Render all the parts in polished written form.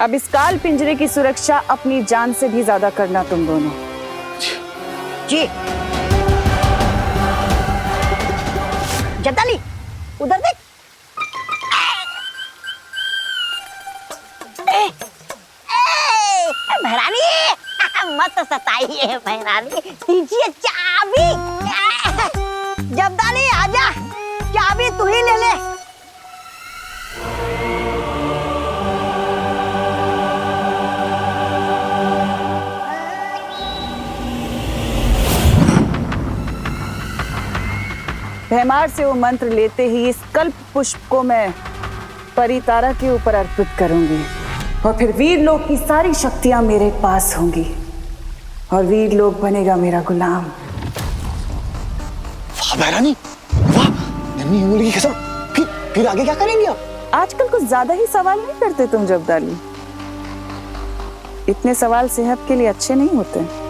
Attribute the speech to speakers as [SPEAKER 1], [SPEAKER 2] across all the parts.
[SPEAKER 1] अब इस काल पिंजरे की सुरक्षा अपनी जान से भी ज्यादा करना तुम दोनों।
[SPEAKER 2] जी। जब्दाली, उधर देख। महारानी मत सताइए महारानी, दीजिए चाबी। जब्दाली आजा, चाबी तू ही ले ले।
[SPEAKER 1] भैमार से वो मंत्र लेते ही इस कल्प पुष्प को मैं परितारा के ऊपर अर्पित करूंगी और फिर वीर लोक की सारी शक्तियां मेरे पास होंगी और वीर लोक बनेगा मेरा गुलाम।
[SPEAKER 3] वाह महारानी, वाह। नन्ही उंगली की कसम। फिर आगे क्या करेंगे आप?
[SPEAKER 1] आजकल कुछ ज्यादा ही सवाल नहीं करते तुम जब्दाली। इतने सवाल सेहत के लिए अच्छे नहीं होते।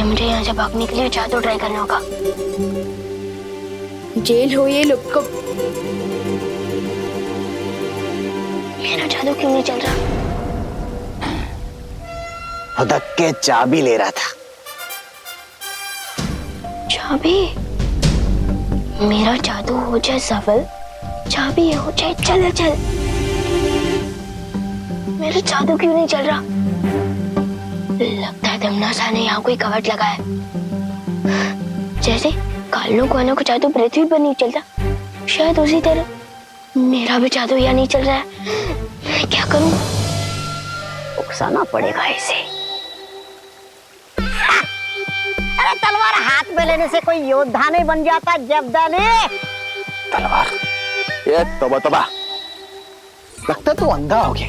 [SPEAKER 4] मुझे यहाँ से भागने के लिए जादू ट्राई करना होगा।
[SPEAKER 5] जेल हो ये लोग को।
[SPEAKER 4] मेरा जादू क्यों नहीं चल रहा?
[SPEAKER 3] हुदक के चाबी ले रहा था।
[SPEAKER 4] चाबी? मेरा जादू हो जाए सफल, चाबी हो जाए चल चल। मेरा जादू क्यों नहीं चल रहा? लगता है दमनासा ने यहाँ कोई कवच लगा है। जैसे कालों को जादू पृथ्वी पर नहीं चलता, शायद उसी तरह मेरा भी जादू यहाँ नहीं चल रहा है। मैं क्या करूं? उकसाना पड़ेगा इसे।
[SPEAKER 2] अरे तलवार हाथ में लेने से कोई योद्धा नहीं बन जाता जब्दाली।
[SPEAKER 3] तलवार? ये तोबा लगता तू अंधा हो गया।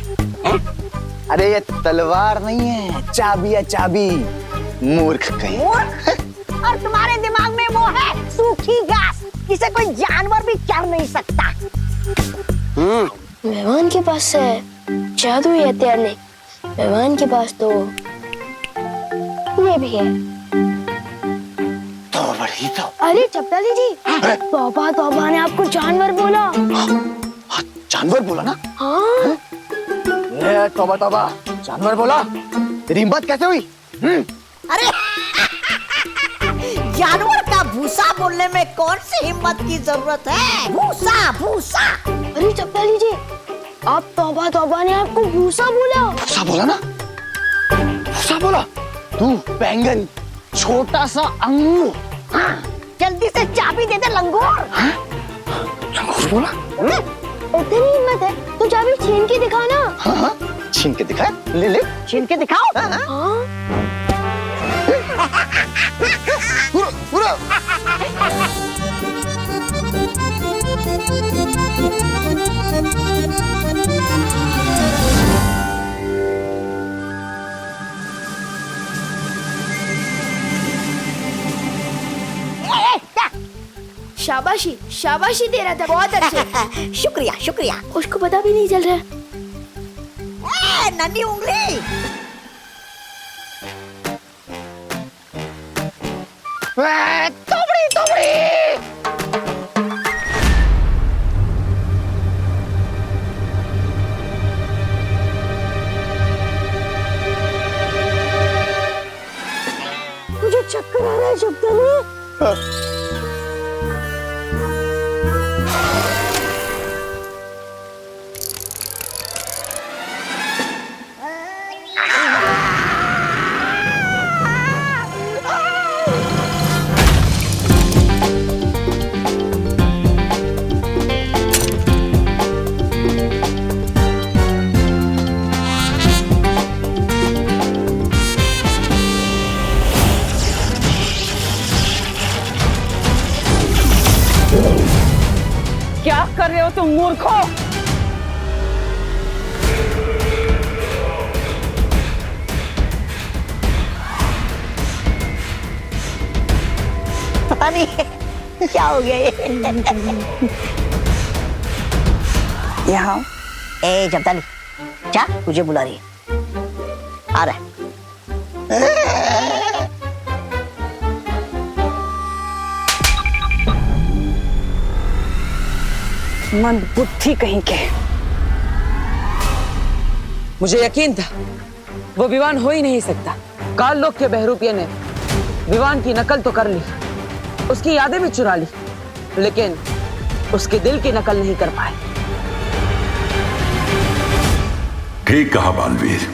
[SPEAKER 3] अरे ये तलवार नहीं है, चाबी है चाबी। मूर्ख कहीं।
[SPEAKER 2] और तुम्हारे दिमाग में वो है सूखी घास, जिसे कोई जानवर भी चढ़ नहीं सकता।
[SPEAKER 4] मेहमान के पास है जादू ही हथियार नहीं, मेहमान के पास तो ये भी है।
[SPEAKER 3] तो बड़ी तो।
[SPEAKER 4] अरे जब्दाली जी, तौबा ने आपको जानवर बोला।
[SPEAKER 3] हाँ, जानवर बोला ना?
[SPEAKER 4] हाँ।
[SPEAKER 3] ये तौबा जानवर बोला? तेरी हिम्मत कैसे हुई?
[SPEAKER 2] अरे जानवर का भूसा बोलने में कौन सी हिम्मत की जरूरत है? भूसा भूसा।
[SPEAKER 4] अरे जब्दाली जी, आप तौबा ने आपको भूसा बोला।
[SPEAKER 3] भूसा बोला ना? भूसा बोला? तू बैंगन, छोटा सा अंगूर।
[SPEAKER 2] हाँ, जल्दी से चाबी दे दे लंगूर।
[SPEAKER 3] हाँ? लंगूर बोला?
[SPEAKER 4] इतनी हिम्मत है तो चाबी छीन के दिखा ना।
[SPEAKER 3] हाँ, छीन के दिखा। ले
[SPEAKER 2] छीन के दिखाओ।
[SPEAKER 4] हाँ।
[SPEAKER 3] पूरा।
[SPEAKER 5] शाबाशी दे रहा था, बहुत अच्छे।
[SPEAKER 2] शुक्रिया शुक्रिया।
[SPEAKER 4] उसको पता भी नहीं चल रहा।
[SPEAKER 2] नन्ही उंगली।
[SPEAKER 3] तोबड़ी।
[SPEAKER 4] मुझे चक्कर आ रहा है जब्दाली।
[SPEAKER 1] क्या कर रहे हो तुम मूर्खों?
[SPEAKER 2] पता नहीं क्या हो गया ये।
[SPEAKER 1] यहाँ
[SPEAKER 2] ए जब्दाली, अच्छा तुझे बुला रही है, आ रहा है।
[SPEAKER 1] मंद बुद्धि कहीं के।
[SPEAKER 6] मुझे यकीन था वो विवान हो ही नहीं सकता। काल लोक के बहरूपिये ने विवान की नकल तो कर ली, उसकी यादें भी चुरा ली, लेकिन उसके दिल की नकल नहीं कर पाए।
[SPEAKER 7] ठीक कहा बालवीर।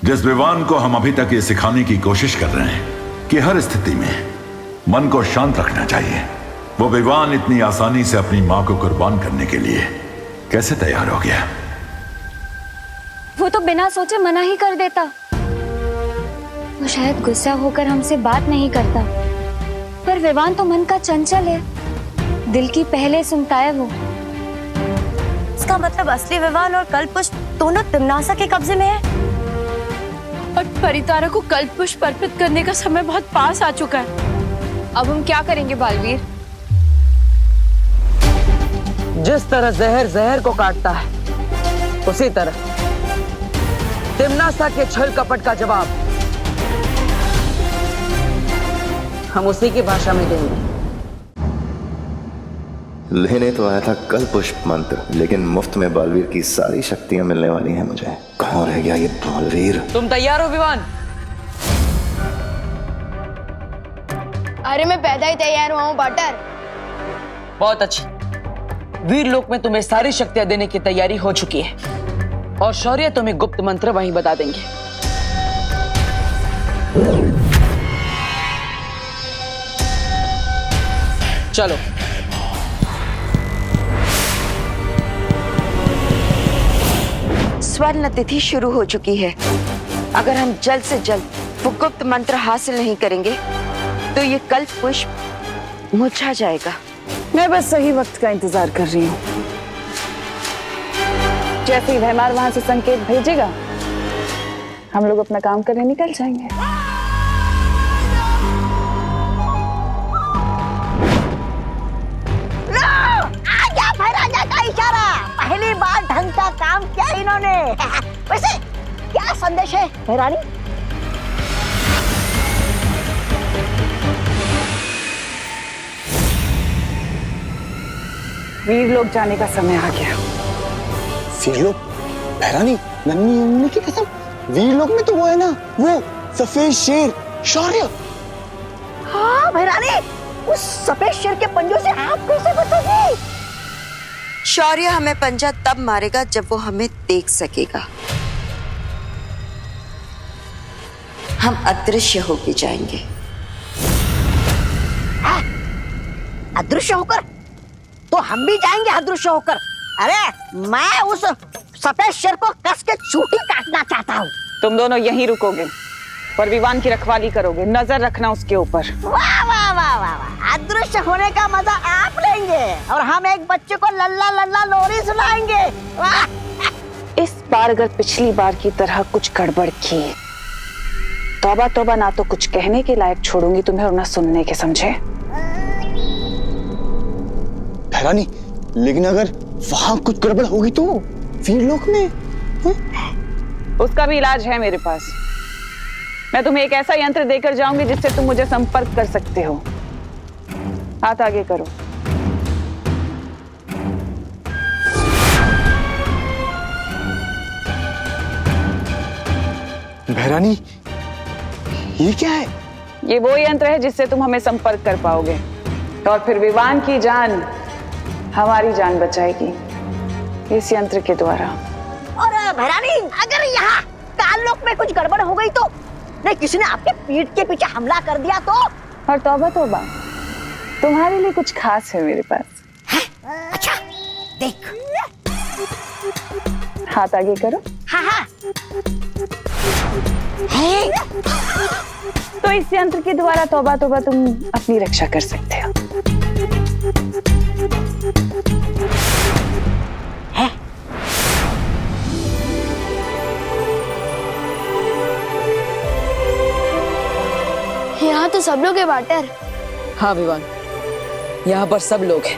[SPEAKER 7] जिस विवान को हम अभी तक ये सिखाने की कोशिश कर रहे हैं कि हर स्थिति में मन को शांत रखना चाहिए, वो विवान इतनी आसानी से अपनी मां को कुर्बान करने के लिए कैसे तैयार हो गया?
[SPEAKER 8] वो तो बिना सोचे मना ही कर देता। वो शायद गुस्सा होकर हमसे बात नहीं करता, पर विवान तो मन का चंचल है, दिल की पहले सुनता है वो।
[SPEAKER 5] इसका मतलब असली विवान और कल्पपुष्प दोनों तिम्नासा के कब्जे में है।
[SPEAKER 9] और परितारा को कल्पपुष्प अर्पित करने का समय बहुत पास आ चुका है। अब हम क्या करेंगे बालवीर?
[SPEAKER 6] जिस तरह जहर जहर को काटता है, उसी तरह तिम्नासा के छल कपट का जवाब हम उसी की भाषा में देंगे।
[SPEAKER 10] लेने तो आया था कल्पपुष्प मंत्र, लेकिन मुफ्त में बालवीर की सारी शक्तियां मिलने वाली हैं मुझे। कहाँ रह गया ये बालवीर?
[SPEAKER 6] तुम तैयार हो विवान?
[SPEAKER 5] अरे मैं पैदा ही तैयार हुआ हूँ बटर।
[SPEAKER 6] बहुत अच्छी। वीर लोक में तुम्हें सारी शक्तियां देने की तैयारी हो चुकी है, और शौर्य तुम्हें गुप्त मंत्र वहीं बता देंगे। चलो।
[SPEAKER 11] स्वर्ण तिथि शुरू हो चुकी है। अगर हम जल्द से जल्द वो गुप्त मंत्र हासिल नहीं करेंगे तो ये कल्पपुष्प मुरझा जाएगा।
[SPEAKER 1] मैं बस सही वक्त का इंतजार कर रही हूँ। जैसे ही भैमार वहां से संकेत भेजेगा, हम लोग अपना काम करने निकल जाएंगे।
[SPEAKER 2] आ गया भैराजा का इशारा। पहली बार ढंग का काम किया इन्होंने। वैसे क्या संदेश है भैरानी?
[SPEAKER 1] वीर लोग जाने का समय आ गया।
[SPEAKER 3] वीर लोग? भैरानी, नन्ही उम्मी की कसम, वीर लोग में तो वो है ना, वो सफेद शेर शौर्य।
[SPEAKER 2] हाँ भैरानी, उस सफेद शेर के पंजों से आप कैसे बचोगी?
[SPEAKER 11] शौर्य हमें पंजा तब मारेगा जब वो हमें देख सकेगा। हम अदृश्य होके जाएंगे।
[SPEAKER 2] अदृश्य होकर? तो हम भी जाएंगे अदृश्य होकर। अरे मैं उस सफेद शेर को कस के चूटी काटना चाहता हूँ।
[SPEAKER 1] तुम दोनों यहीं रुकोगे, पर विवान की रखवाली करोगे, नजर रखना उसके ऊपर।
[SPEAKER 2] वाह वाह वाह वाह वाह, अदृश्य होने का मजा आप लेंगे और हम एक बच्चे को लल्ला लल्ला लोरी सुनाएंगे। वाह!
[SPEAKER 1] इस बार अगर पिछली बार की तरह कुछ गड़बड़ की, तौबा तौबा, ना तो कुछ कहने के लायक छोड़ूंगी तुम्हें और ना सुनने के, समझे?
[SPEAKER 3] भैरानी, लेकिन अगर वहां कुछ गड़बड़ होगी तो वीर लोक में?
[SPEAKER 1] उसका भी इलाज है मेरे पास। मैं तुम्हें एक ऐसा यंत्र देकर जाऊंगी जिससे तुम मुझे संपर्क कर सकते हो। हाथ आगे करो।
[SPEAKER 3] भैरानी, ये क्या है?
[SPEAKER 1] ये वो यंत्र है जिससे तुम हमें संपर्क कर पाओगे, और फिर विवान की जान हमारी जान बचाएगी इस यंत्र के द्वारा।
[SPEAKER 2] और भैरानी, अगर यहाँ काललोक में कुछ गड़बड़ हो गई तो? नहीं, किसी ने आपके पीठ के पीछे हमला कर दिया तो?
[SPEAKER 1] और तौबा तौबा, तुम्हारे लिए कुछ खास है मेरे पास।
[SPEAKER 2] अच्छा, देख।
[SPEAKER 1] हाथ आगे करो।
[SPEAKER 2] हाँ हाँ।
[SPEAKER 1] तो इस यंत्र के द्वारा तौबा तौबा तुम अपनी रक्षा कर सकते हो।
[SPEAKER 5] यहाँ तो सब लोग हैं बाटर।
[SPEAKER 6] हाँ विवान, यहाँ पर सब लोग हैं।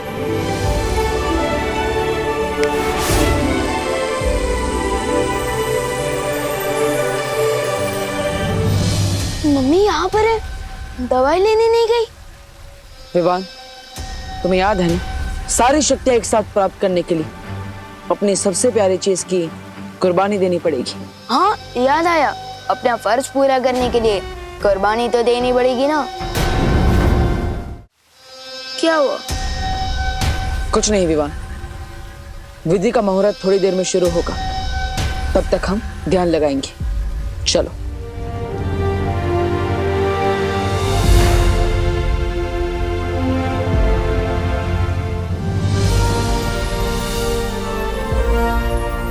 [SPEAKER 4] यहाँ पर है, दवाई लेने नहीं गई।
[SPEAKER 6] विवान, तुम्हें याद है ना, सारी शक्तियां एक साथ प्राप्त करने के लिए अपनी सबसे प्यारी चीज की कुर्बानी देनी पड़ेगी।
[SPEAKER 4] हाँ याद आया, अपना फर्ज पूरा करने के लिए कुर्बानी तो देनी पड़ेगी ना। क्या हुआ?
[SPEAKER 6] कुछ नहीं विवान, विधि का मुहूर्त थोड़ी देर में शुरू होगा, तब तक हम ध्यान लगाएंगे। चलो।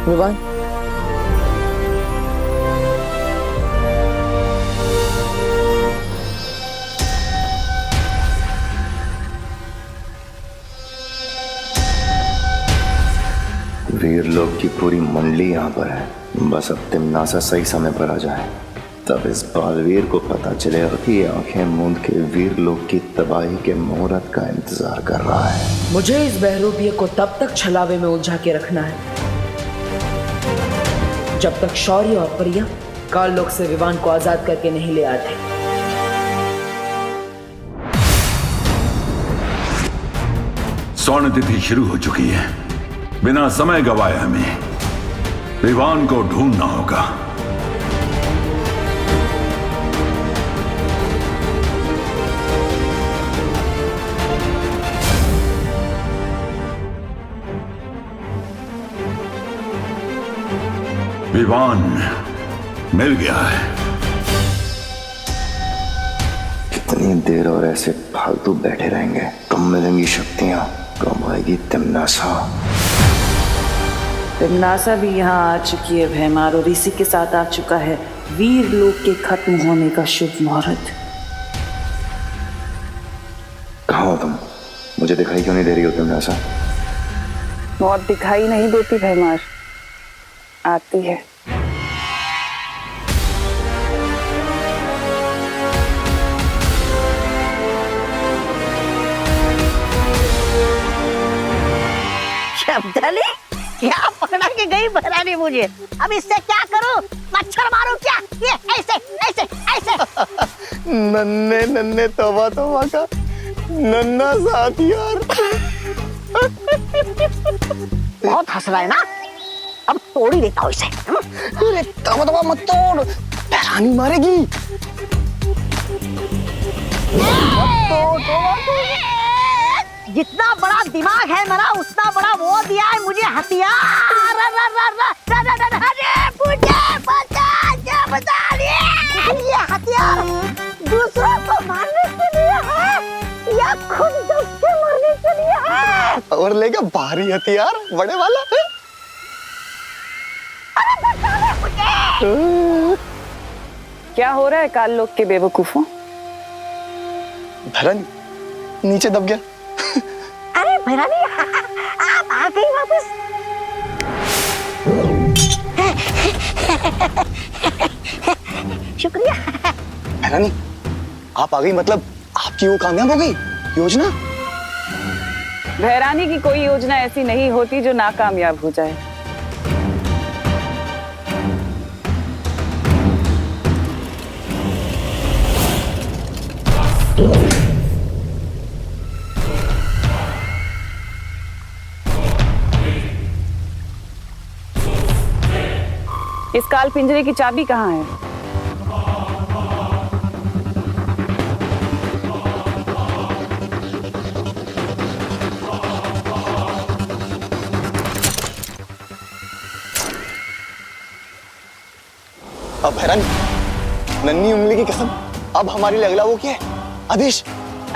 [SPEAKER 6] विवान,
[SPEAKER 10] वीर लोग की पूरी मंडली यहाँ पर है, बस अब तिमनासा सही समय पर आ जाए, तब इस बालवीर को पता चलेगा कि ये आंखें मूंद के वीर लोग की तबाही के मुहूर्त का इंतजार कर रहा है।
[SPEAKER 6] मुझे इस बहरूपिये को तब तक छलावे में उलझा के रखना है जब तक शौर्य और प्रिया काल लोक से विवान को आजाद करके नहीं ले आते।
[SPEAKER 7] स्वर्ण तिथि शुरू हो चुकी है, बिना समय गवाए हमें विवान को ढूंढना होगा। विवान मिल गया है।
[SPEAKER 10] कितनी देर और ऐसे फालतू बैठे रहेंगे? कम मिलेंगी शक्तियां, कम आएगी तिमनासा।
[SPEAKER 1] तिमनासा भी यहाँ आ चुकी है भैमार, और इसी के साथ आ चुका है वीर लोक के खत्म होने का शुभ मुहूर्त।
[SPEAKER 10] कहाँ हो तुम? मुझे दिखाई क्यों नहीं दे रही हो तिमनासा?
[SPEAKER 1] मौत दिखाई नहीं देती भैमार, आती है।
[SPEAKER 2] शब्दाली, क्या पकड़ा के गई बहरानी मुझे? अब इससे क्या करूं? मच्छर मारूं क्या? ये ऐसे ऐसे ऐसे।
[SPEAKER 3] नन्हे नन्हे तोबा तोबा का नन्हा साथ यार।
[SPEAKER 2] बहुत हंस रहा है ना, अब तोड़ ही देता हूँ इसे।
[SPEAKER 3] अरे तोबा तोबा मत तोड़, बहरानी मारेगी।
[SPEAKER 2] जितना बड़ा दिमाग है मेरा, उतना बड़ा वो दिया है मुझे हथियार। ये हथियार दूसरों को मारने के लिए है या खुद दब के मरने के लिए है?
[SPEAKER 3] और लेगा भारी हथियार बड़े वाला है।
[SPEAKER 2] अरे बता दे मुझे।
[SPEAKER 1] क्या हो रहा है काल लोक के बेवकूफों?
[SPEAKER 3] भरन नीचे दब गया।
[SPEAKER 2] अरे भैरानी, आप आ गई वापस। शुक्रिया।
[SPEAKER 3] भैरानी, आप आ गई मतलब आपकी वो कामयाब हो गई योजना?
[SPEAKER 1] भैरानी की कोई योजना ऐसी नहीं होती जो नाकामयाब हो जाए। इस काल पिंजरे की चाबी कहाँ है?
[SPEAKER 3] अब भैरानी, नन्ही उंगली की कसम, अब हमारे लिए अगला वो क्या है? आदेश।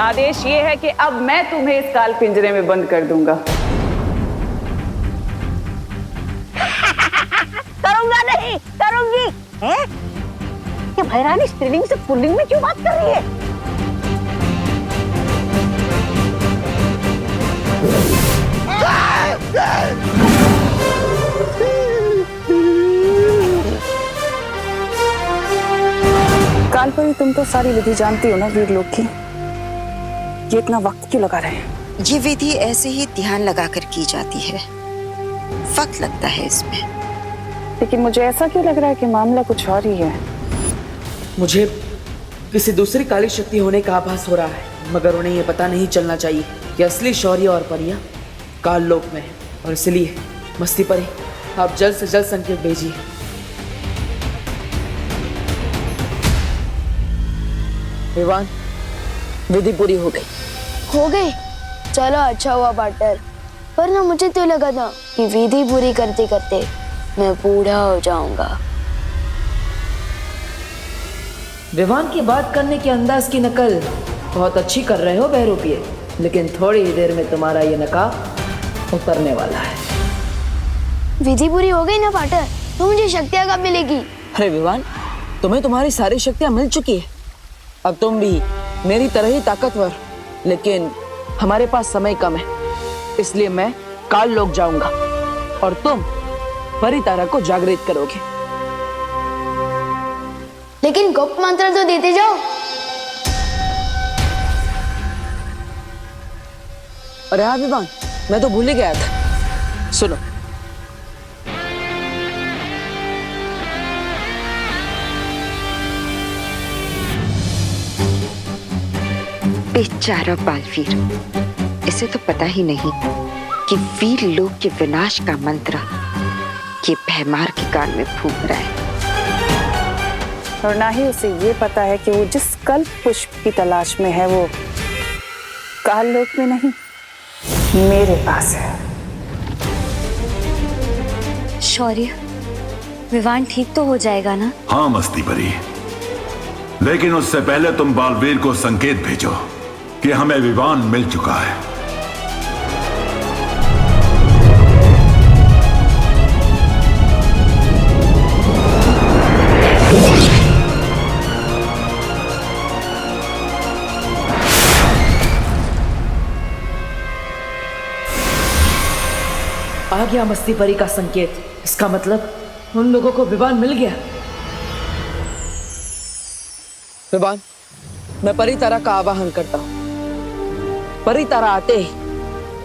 [SPEAKER 1] आदेश ये है कि अब मैं तुम्हें इस काल पिंजरे में बंद कर दूंगा।
[SPEAKER 2] करूंगा नहीं, करूंगी। हैं? ये भैरानी स्त्रीलिंग से पुल्लिंग में क्यों बात कर रही है?
[SPEAKER 1] कालपरी, तुम तो सारी विधि जानती हो ना वीर लोग की, ये इतना वक्त क्यों लगा रहे हैं?
[SPEAKER 11] ये विधि ऐसे ही ध्यान लगाकर की जाती है, वक्त लगता है इसमें।
[SPEAKER 1] लेकिन मुझे ऐसा क्यों लग रहा है कि मामला कुछ और ही है?
[SPEAKER 6] मुझे किसी दूसरी काली शक्ति होने का आभास हो रहा है, मगर उन्हें यह पता नहीं चलना चाहिए कि असली शौर्य और परियां काल लोक में है। और इसलिए मस्ती परी, आप जल्द से जल्द संकेत भेजिए। विवान, विधि पूरी हो गई।
[SPEAKER 4] हो गई? चलो अच्छा हुआ पार्टनर, पर ना मुझे तो लगा था कि विधि पूरी करते करते मैं बूढ़ा हो जाऊंगा।
[SPEAKER 6] विवान की बात करने के अंदाज की नकल बहुत अच्छी कर रहे हो बहरूपिये, लेकिन थोड़ी ही देर में तुम्हारा ये नकाब उतरने वाला है।
[SPEAKER 4] विधि पूरी हो गई ना पार्टनर, तो मुझे शक्तियाँ कब मिलेगी?
[SPEAKER 6] अरे विवान, तुम्हें तुम्हारी सारी शक्तियां मिल चुकी है। अब तुम भी मेरी तरह ही ताकतवर, लेकिन हमारे पास समय कम है, इसलिए मैं काल लोक जाऊंगा और तुम परितारा को जागृत करोगे।
[SPEAKER 4] लेकिन गुप्त मंत्र तो देते जाओ।
[SPEAKER 6] अरे हाँ विवान, मैं तो भूल ही गया था। सुनो,
[SPEAKER 11] बेचारा बालवीर, इसे तो पता ही नहीं कि वीर लोक के विनाश का मंत्र ये भैमार के कान में फूंक रहा है।
[SPEAKER 1] और ना ही उसे ये पता है कि वो जिस कल्प पुष्प की तलाश में है वो काल लोक में नहीं, मेरे पास है।
[SPEAKER 8] शौर्य, विवान ठीक तो हो जाएगा ना?
[SPEAKER 7] हाँ मस्ती परी, लेकिन उससे पहले तुम बालवीर को संकेत भेजो कि हमें विवान मिल चुका है।
[SPEAKER 6] आ गया मस्ती परी का संकेत। इसका मतलब उन लोगों को विवान मिल गया। विवान, मैं परितारा का आवाहन करता हूं। परितारा आते ही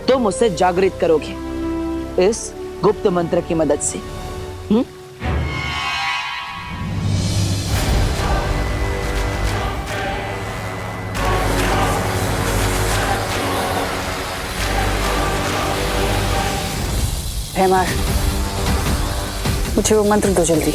[SPEAKER 6] तुम उसे जागृत करोगे इस गुप्त मंत्र की मदद से।
[SPEAKER 1] भैमार, मुझे वो मंत्र दो जल्दी।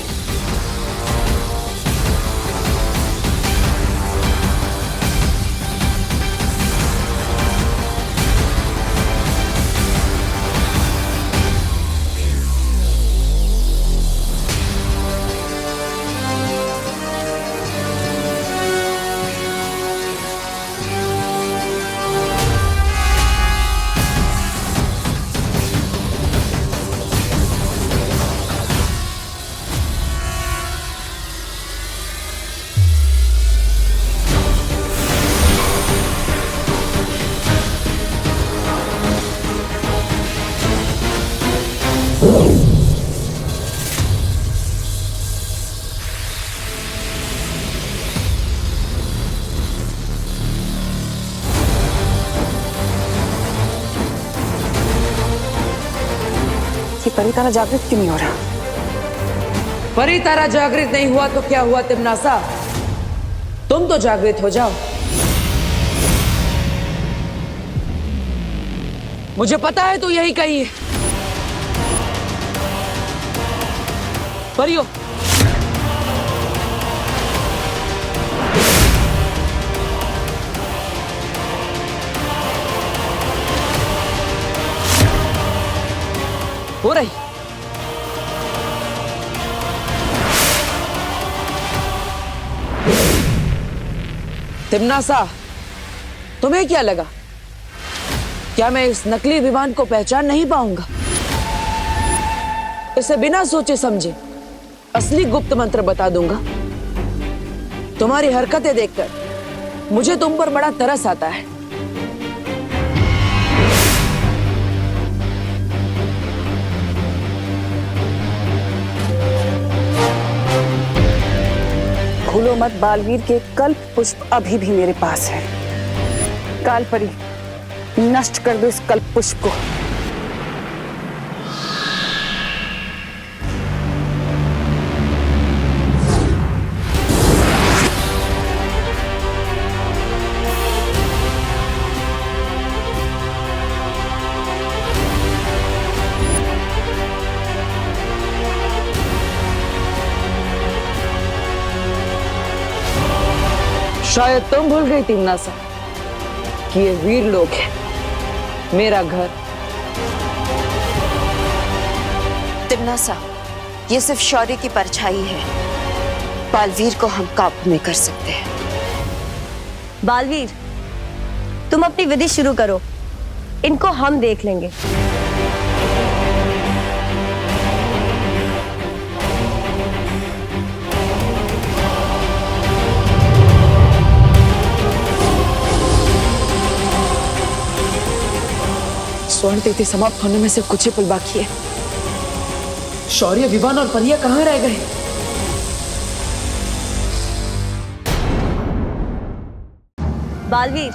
[SPEAKER 1] परितारा जागृत क्यों नहीं हो रहा?
[SPEAKER 6] परितारा जागृत नहीं हुआ तो क्या हुआ तिमनासा, तुम तो जागृत हो जाओ। मुझे पता है तू यही कही है। परियो, हो रही। तिमनासा, तुम्हें क्या लगा, क्या मैं इस नकली विमान को पहचान नहीं पाऊंगा? इसे बिना सोचे समझे असली गुप्त मंत्र बता दूंगा। तुम्हारी हरकतें देखकर मुझे तुम पर बड़ा तरस आता है।
[SPEAKER 1] भूलो मत, बालवीर के कल्प पुष्प अभी भी मेरे पास है। काल परी, नष्ट कर दो इस कल्प पुष्प को।
[SPEAKER 6] शायद तुम भूल गई तिम्नासा कि ये वीर लोग है, मेरा घर।
[SPEAKER 11] तिम्नासा, ये सिर्फ शौर्य की परछाई है। बालवीर को हम काबू में कर सकते हैं।
[SPEAKER 5] बालवीर, तुम अपनी विधि शुरू करो, इनको हम देख लेंगे।
[SPEAKER 6] स्वर्ण तिथि समाप्त होने में सिर्फ कुछ ही पल बाकी है। शौर्य, विवान और परिया कहाँ रह गए?
[SPEAKER 5] बालवीर,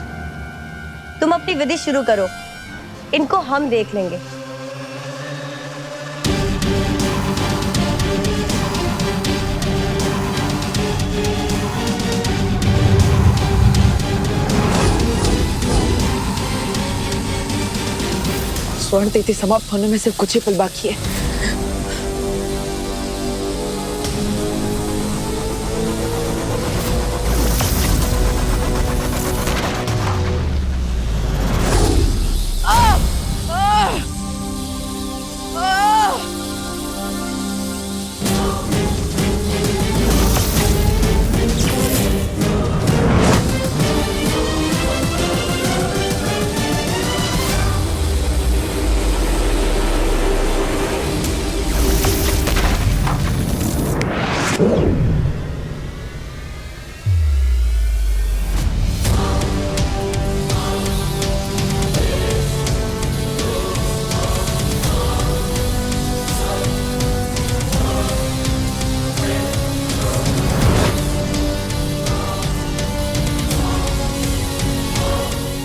[SPEAKER 5] तुम अपनी विधि शुरू करो, इनको हम देख लेंगे।
[SPEAKER 6] स्वर्ण तिथि समाप्त होने में सिर्फ कुछ ही पल बाकी है।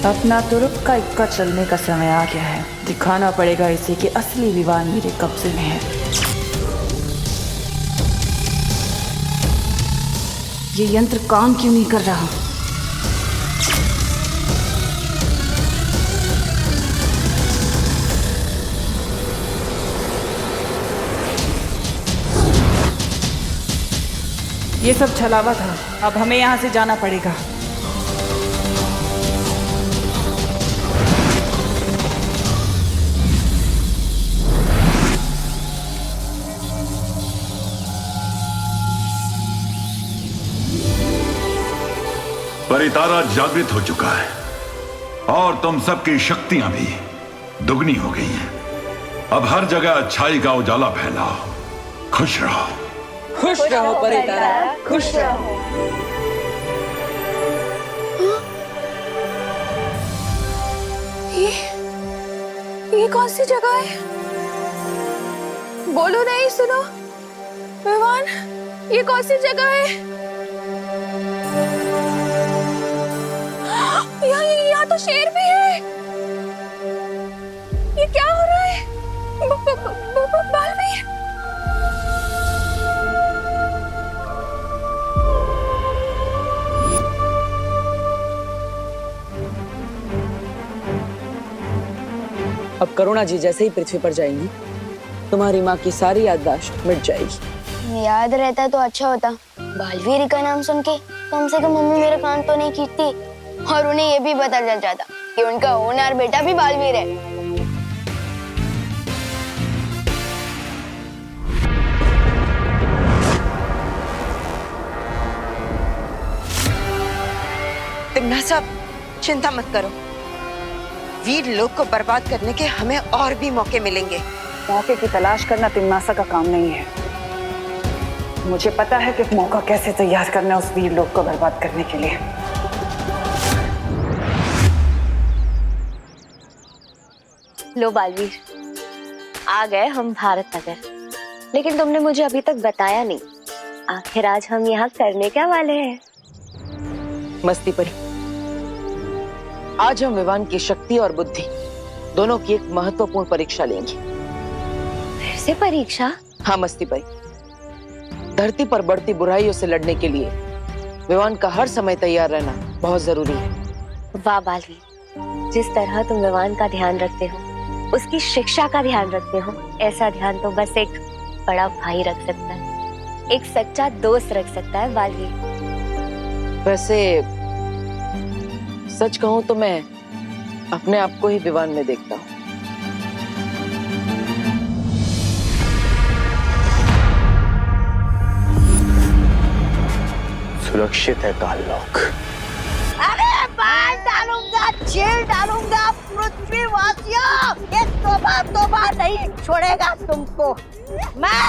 [SPEAKER 1] अपना तुरुप का इक्का चलने का समय आ गया है। दिखाना पड़ेगा इसे कि असली विवान मेरे कब्जे में है। ये यंत्र काम क्यों नहीं कर रहा? ये सब छलावा था, अब हमें यहाँ से जाना पड़ेगा।
[SPEAKER 7] परितारा जागृत हो चुका है और तुम सबकी शक्तियां भी दुगनी हो गई हैं। अब हर जगह अच्छाई का उजाला फैलाओ। खुश रहो।
[SPEAKER 6] खुश रहो परितारा, खुश रहो।
[SPEAKER 9] ये कौन सी जगह है? बोलो नहीं, सुनो विवान, ये कौन सी जगह है? यहाँ तो शेर भी है। ये क्या हो रहा है? बालवीर,
[SPEAKER 6] अब करुणा जी जैसे ही पृथ्वी पर जाएंगी, तुम्हारी माँ की सारी याददाश्त मिट जाएगी।
[SPEAKER 4] याद रहता तो अच्छा होता। बालवीर का नाम सुन के कम से कम मम्मी मेरा कान तो नहीं खींचती और उन्हें ये भी पता चल जाता कि उनका होनहार बेटा भी बालवीर है।
[SPEAKER 11] तिम्नासा, चिंता मत करो। वीर लोग को बर्बाद करने के हमें और भी मौके मिलेंगे।
[SPEAKER 1] मौके की तलाश करना तिम्नासा का काम नहीं है। मुझे पता है कि मौका कैसे तैयार करना उस वीर लोग को बर्बाद करने के लिए।
[SPEAKER 8] लो बालवीर, आ गए हम भारत नगर। लेकिन तुमने मुझे अभी तक बताया नहीं, आखिर आज हम यहाँ करने क्या वाले हैं?
[SPEAKER 6] मस्ती परी, आज हम विवान की शक्ति और बुद्धि दोनों की एक महत्वपूर्ण परीक्षा लेंगे।
[SPEAKER 8] फिर से परीक्षा?
[SPEAKER 6] हाँ मस्ती परी, धरती पर बढ़ती बुराइयों से लड़ने के लिए विवान का हर समय तैयार रहना बहुत जरूरी है।
[SPEAKER 8] वाह बालवीर, जिस तरह तुम विवान का ध्यान रखते हो, उसकी शिक्षा का ध्यान रखते हो, ऐसा ध्यान तो बस एक बड़ा भाई रख सकता है, एक सच्चा दोस्त रख सकता है बालवीर।
[SPEAKER 6] वैसे सच कहूं तो मैं अपने आप को ही विवान में देखता हूँ।
[SPEAKER 3] सुरक्षित है काललोक।
[SPEAKER 2] अरे मार डालूंगा, जेल डालूंगा पृथ्वीवासियों। ये तोबा तोबा नहीं छोड़ेगा तुमको। मैं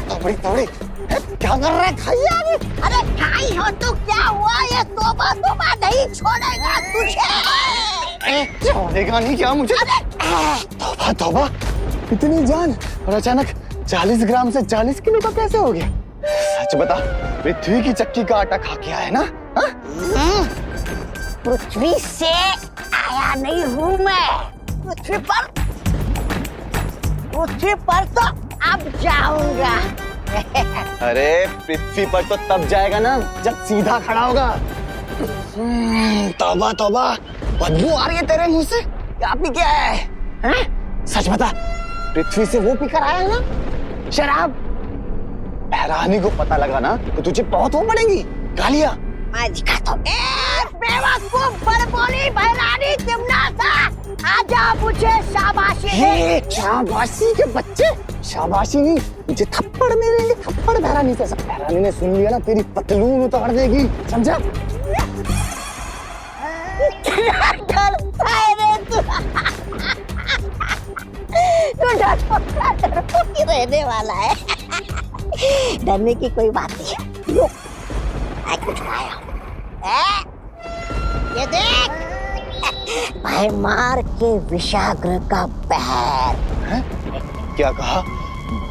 [SPEAKER 3] तोबड़ी तोबड़ी क्या कर रहा है खैया?
[SPEAKER 2] अरे खाई हो तो क्या हुआ? ये तोबा तोबा नहीं छोड़ेगा तुझे।
[SPEAKER 3] छोड़ेगा नहीं क्या मुझे? तोबा तोबा, इतनी जान और अचानक 40 ग्राम से 40 किलो का कैसे हो गया? सच बता, पृथ्वी की चक्की का आटा खा के आया ना?
[SPEAKER 2] पृथ्वी से आया नहीं हूँ मैं। पृथ्वी पर तो अब जाऊंगा।
[SPEAKER 3] अरे पृथ्वी पर तो तब जाएगा ना जब सीधा खड़ा होगा। तौबा तौबा, बदबू आ रही है तेरे मुंह से। क्या पी के आया है? सच बता, पृथ्वी से वो पीकर आया है ना शराब? बहरानी को पता लगा ना तो तुझे बहुत वो पड़ेगी गालियां।
[SPEAKER 2] मैं दिखाता हूँ। बेवकूफ बड़बोली बहरानी तिमना था। आजा मुझे शाबाशी दे।
[SPEAKER 3] शाबाशी के बच्चे, शाबाशी नहीं, मुझे थप्पड़ मेरे थप्पड़ बहरानी से। बहरानी ने सुन लिया ना तेरी पतलून उतार देगी, समझा?
[SPEAKER 2] तू रहने वाला है। डरने की कोई बात नहीं है। रुक, मैं कुछ खाया। ये देख, भयमार के विषाग्र का बहर।
[SPEAKER 3] क्या कहा?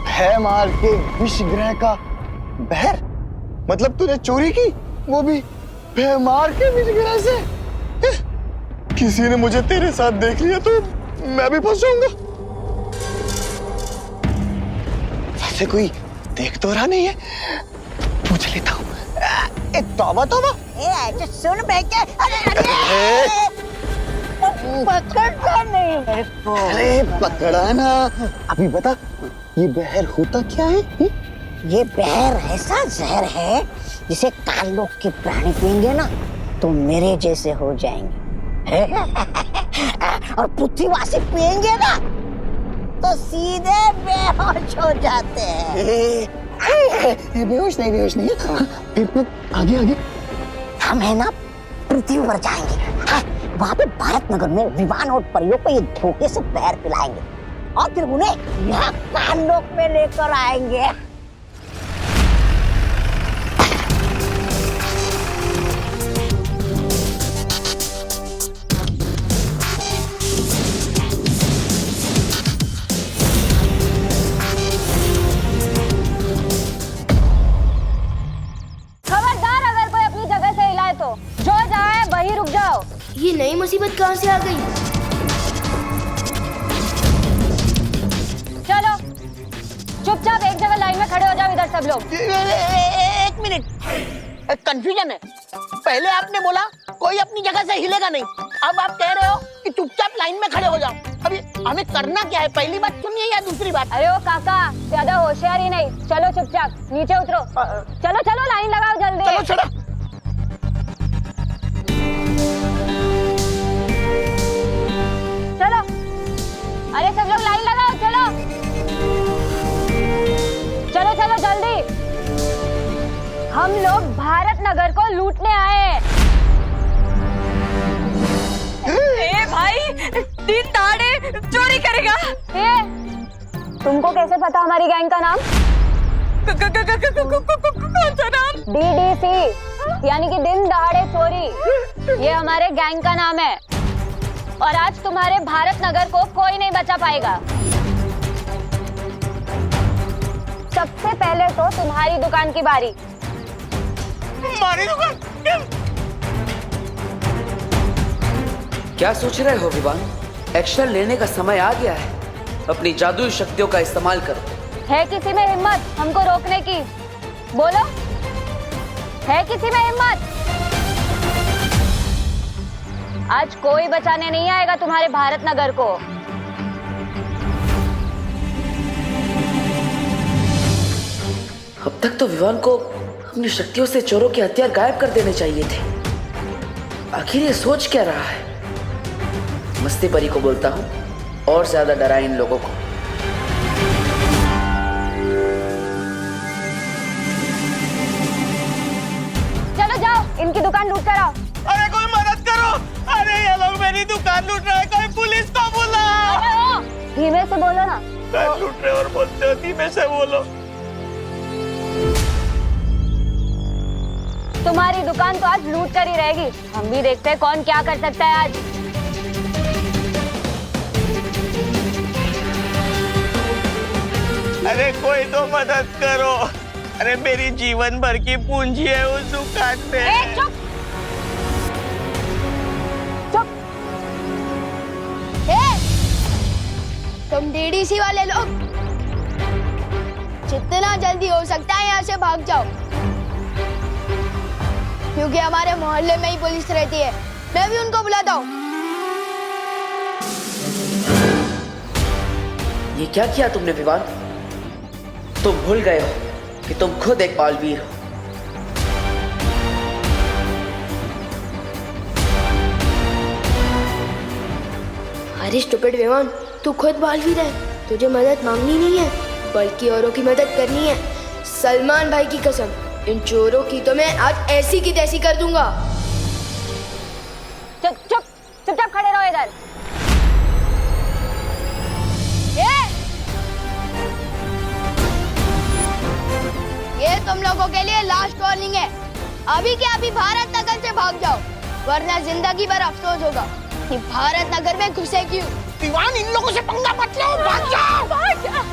[SPEAKER 3] भयमार के विषग्रह का बहर? मतलब तूने चोरी की, वो भी भयमार के विषग्रह से? किसी ने मुझे तेरे साथ देख लिया तो मैं भी फंस जाऊंगा। वैसे कोई देख तो रहा नहीं है, पूछ लेता हूँ। तौबा तौबा,
[SPEAKER 2] सुन बेटे। अरे पकड़ता नहीं मेरे को।
[SPEAKER 3] अरे पकड़ा ना। अभी बता, ये बहर होता क्या है?
[SPEAKER 2] ये बहर ऐसा जहर है जिसे काललोक के प्राणी पिएंगे ना तो मेरे जैसे हो जाएंगे। और पृथ्वीवासी पिएंगे ना तो सीधे बेहोश हो जाते हैं।
[SPEAKER 3] बेहोश नहीं। फिर आगे आगे
[SPEAKER 2] हम है ना पृथ्वी पर जाएंगे। वहाँ पे भारत नगर में विमान और परियों को ये धोखे से पैर पिलाएंगे और फिर उन्हें यहाँ काललोक में लेकर आएंगे।
[SPEAKER 8] जो जाए वही रुक जाओ।
[SPEAKER 4] ये नई मुसीबत कहाँ से आ गई?
[SPEAKER 8] चलो चुपचाप एक जगह लाइन में खड़े हो जाओ। इधर सब लोग।
[SPEAKER 2] एक मिनट, कंफ्यूजन है। पहले आपने बोला कोई अपनी जगह से हिलेगा नहीं, अब आप कह रहे हो कि चुपचाप लाइन में खड़े हो जाओ। अभी हमें करना क्या है? पहली बात सुनिए या दूसरी बात?
[SPEAKER 8] अरे ओ काका, ज्यादा होशियारी नहीं। चलो चुपचाप नीचे उतरो। चलो चलो लाइन लगाओ जल्दी।
[SPEAKER 2] चलो चलो।
[SPEAKER 8] चलो, अरे सब लोग लाइन लगाओ। चलो चलो चलो जल्दी। हम लोग भारत नगर को लूटने आए।
[SPEAKER 5] ए भाई, दिन दहाड़े चोरी करेगा।
[SPEAKER 8] तुमको कैसे पता हमारी गैंग का नाम?
[SPEAKER 5] कौन सा नाम?
[SPEAKER 8] DDC यानी कि दिन दहाड़े चोरी। ये हमारे गैंग का नाम है और आज तुम्हारे भारत नगर को कोई नहीं बचा पाएगा। सबसे पहले तो तुम्हारी दुकान की बारी।
[SPEAKER 2] हमारी दुकान?
[SPEAKER 6] क्या सोच रहे हो विवान? एक्शन लेने का समय आ गया है। अपनी जादुई शक्तियों का इस्तेमाल करो।
[SPEAKER 8] है किसी में हिम्मत हमको रोकने की? बोलो, है किसी में हिम्मत? आज कोई बचाने नहीं आएगा तुम्हारे भारत नगर को।
[SPEAKER 6] अब तक तो विवान को अपनी शक्तियों से चोरों के हथियार गायब कर देने चाहिए थे,
[SPEAKER 12] आखिर ये सोच क्या रहा है? मस्ती परी को बोलता हूँ और ज्यादा डराए इन लोगों को।
[SPEAKER 8] चलो जाओ, इनकी दुकान लूट कर आओ।
[SPEAKER 2] अरे कोई मदद करो! अरे ये लोग मेरी दुकान लूट रहे हैं, कोई पुलिस को बुलाओ!
[SPEAKER 8] धीमे से बोलो ना।
[SPEAKER 2] दुकान लूट रहे और बोलते हो धीमे से बोलो।
[SPEAKER 8] तुम्हारी दुकान तो आज लूट कर ही रहेगी। हम भी देखते हैं कौन क्या कर सकता है आज।
[SPEAKER 2] अरे कोई तो मदद करो! अरे मेरी जीवन भर की पूंजी है उस दुकान में।
[SPEAKER 8] चुप! चुप!
[SPEAKER 4] तुम डीडीसी वाले लोग जितना जल्दी हो सकता है यहाँ से भाग जाओ, क्योंकि हमारे मोहल्ले में ही पुलिस रहती है। मैं भी उनको बुलाता हूँ।
[SPEAKER 12] ये क्या किया तुमने विवान? तुम भूल गए हो कि तुम खुद एक बालवीर हो।
[SPEAKER 4] अरे स्टूपिड विवान, तू खुद बालवीर है। तुझे मदद मांगनी नहीं है, बल्कि औरों की मदद करनी है। सलमान भाई की कसम, इन चोरों की तो मैं आज ऐसी की तैसी कर दूंगा।
[SPEAKER 8] चुप चुप चुपचाप खड़े रहो इधर।
[SPEAKER 4] ये तुम लोगों के लिए लास्ट वार्निंग है। अभी के अभी भारत नगर से भाग जाओ, वरना जिंदगी भर अफसोस होगा कि भारत नगर में घुसे क्यों।
[SPEAKER 2] दीवान, इन लोगों से पंगा मत लो, भाग जाओ!
[SPEAKER 4] भाग जाओ!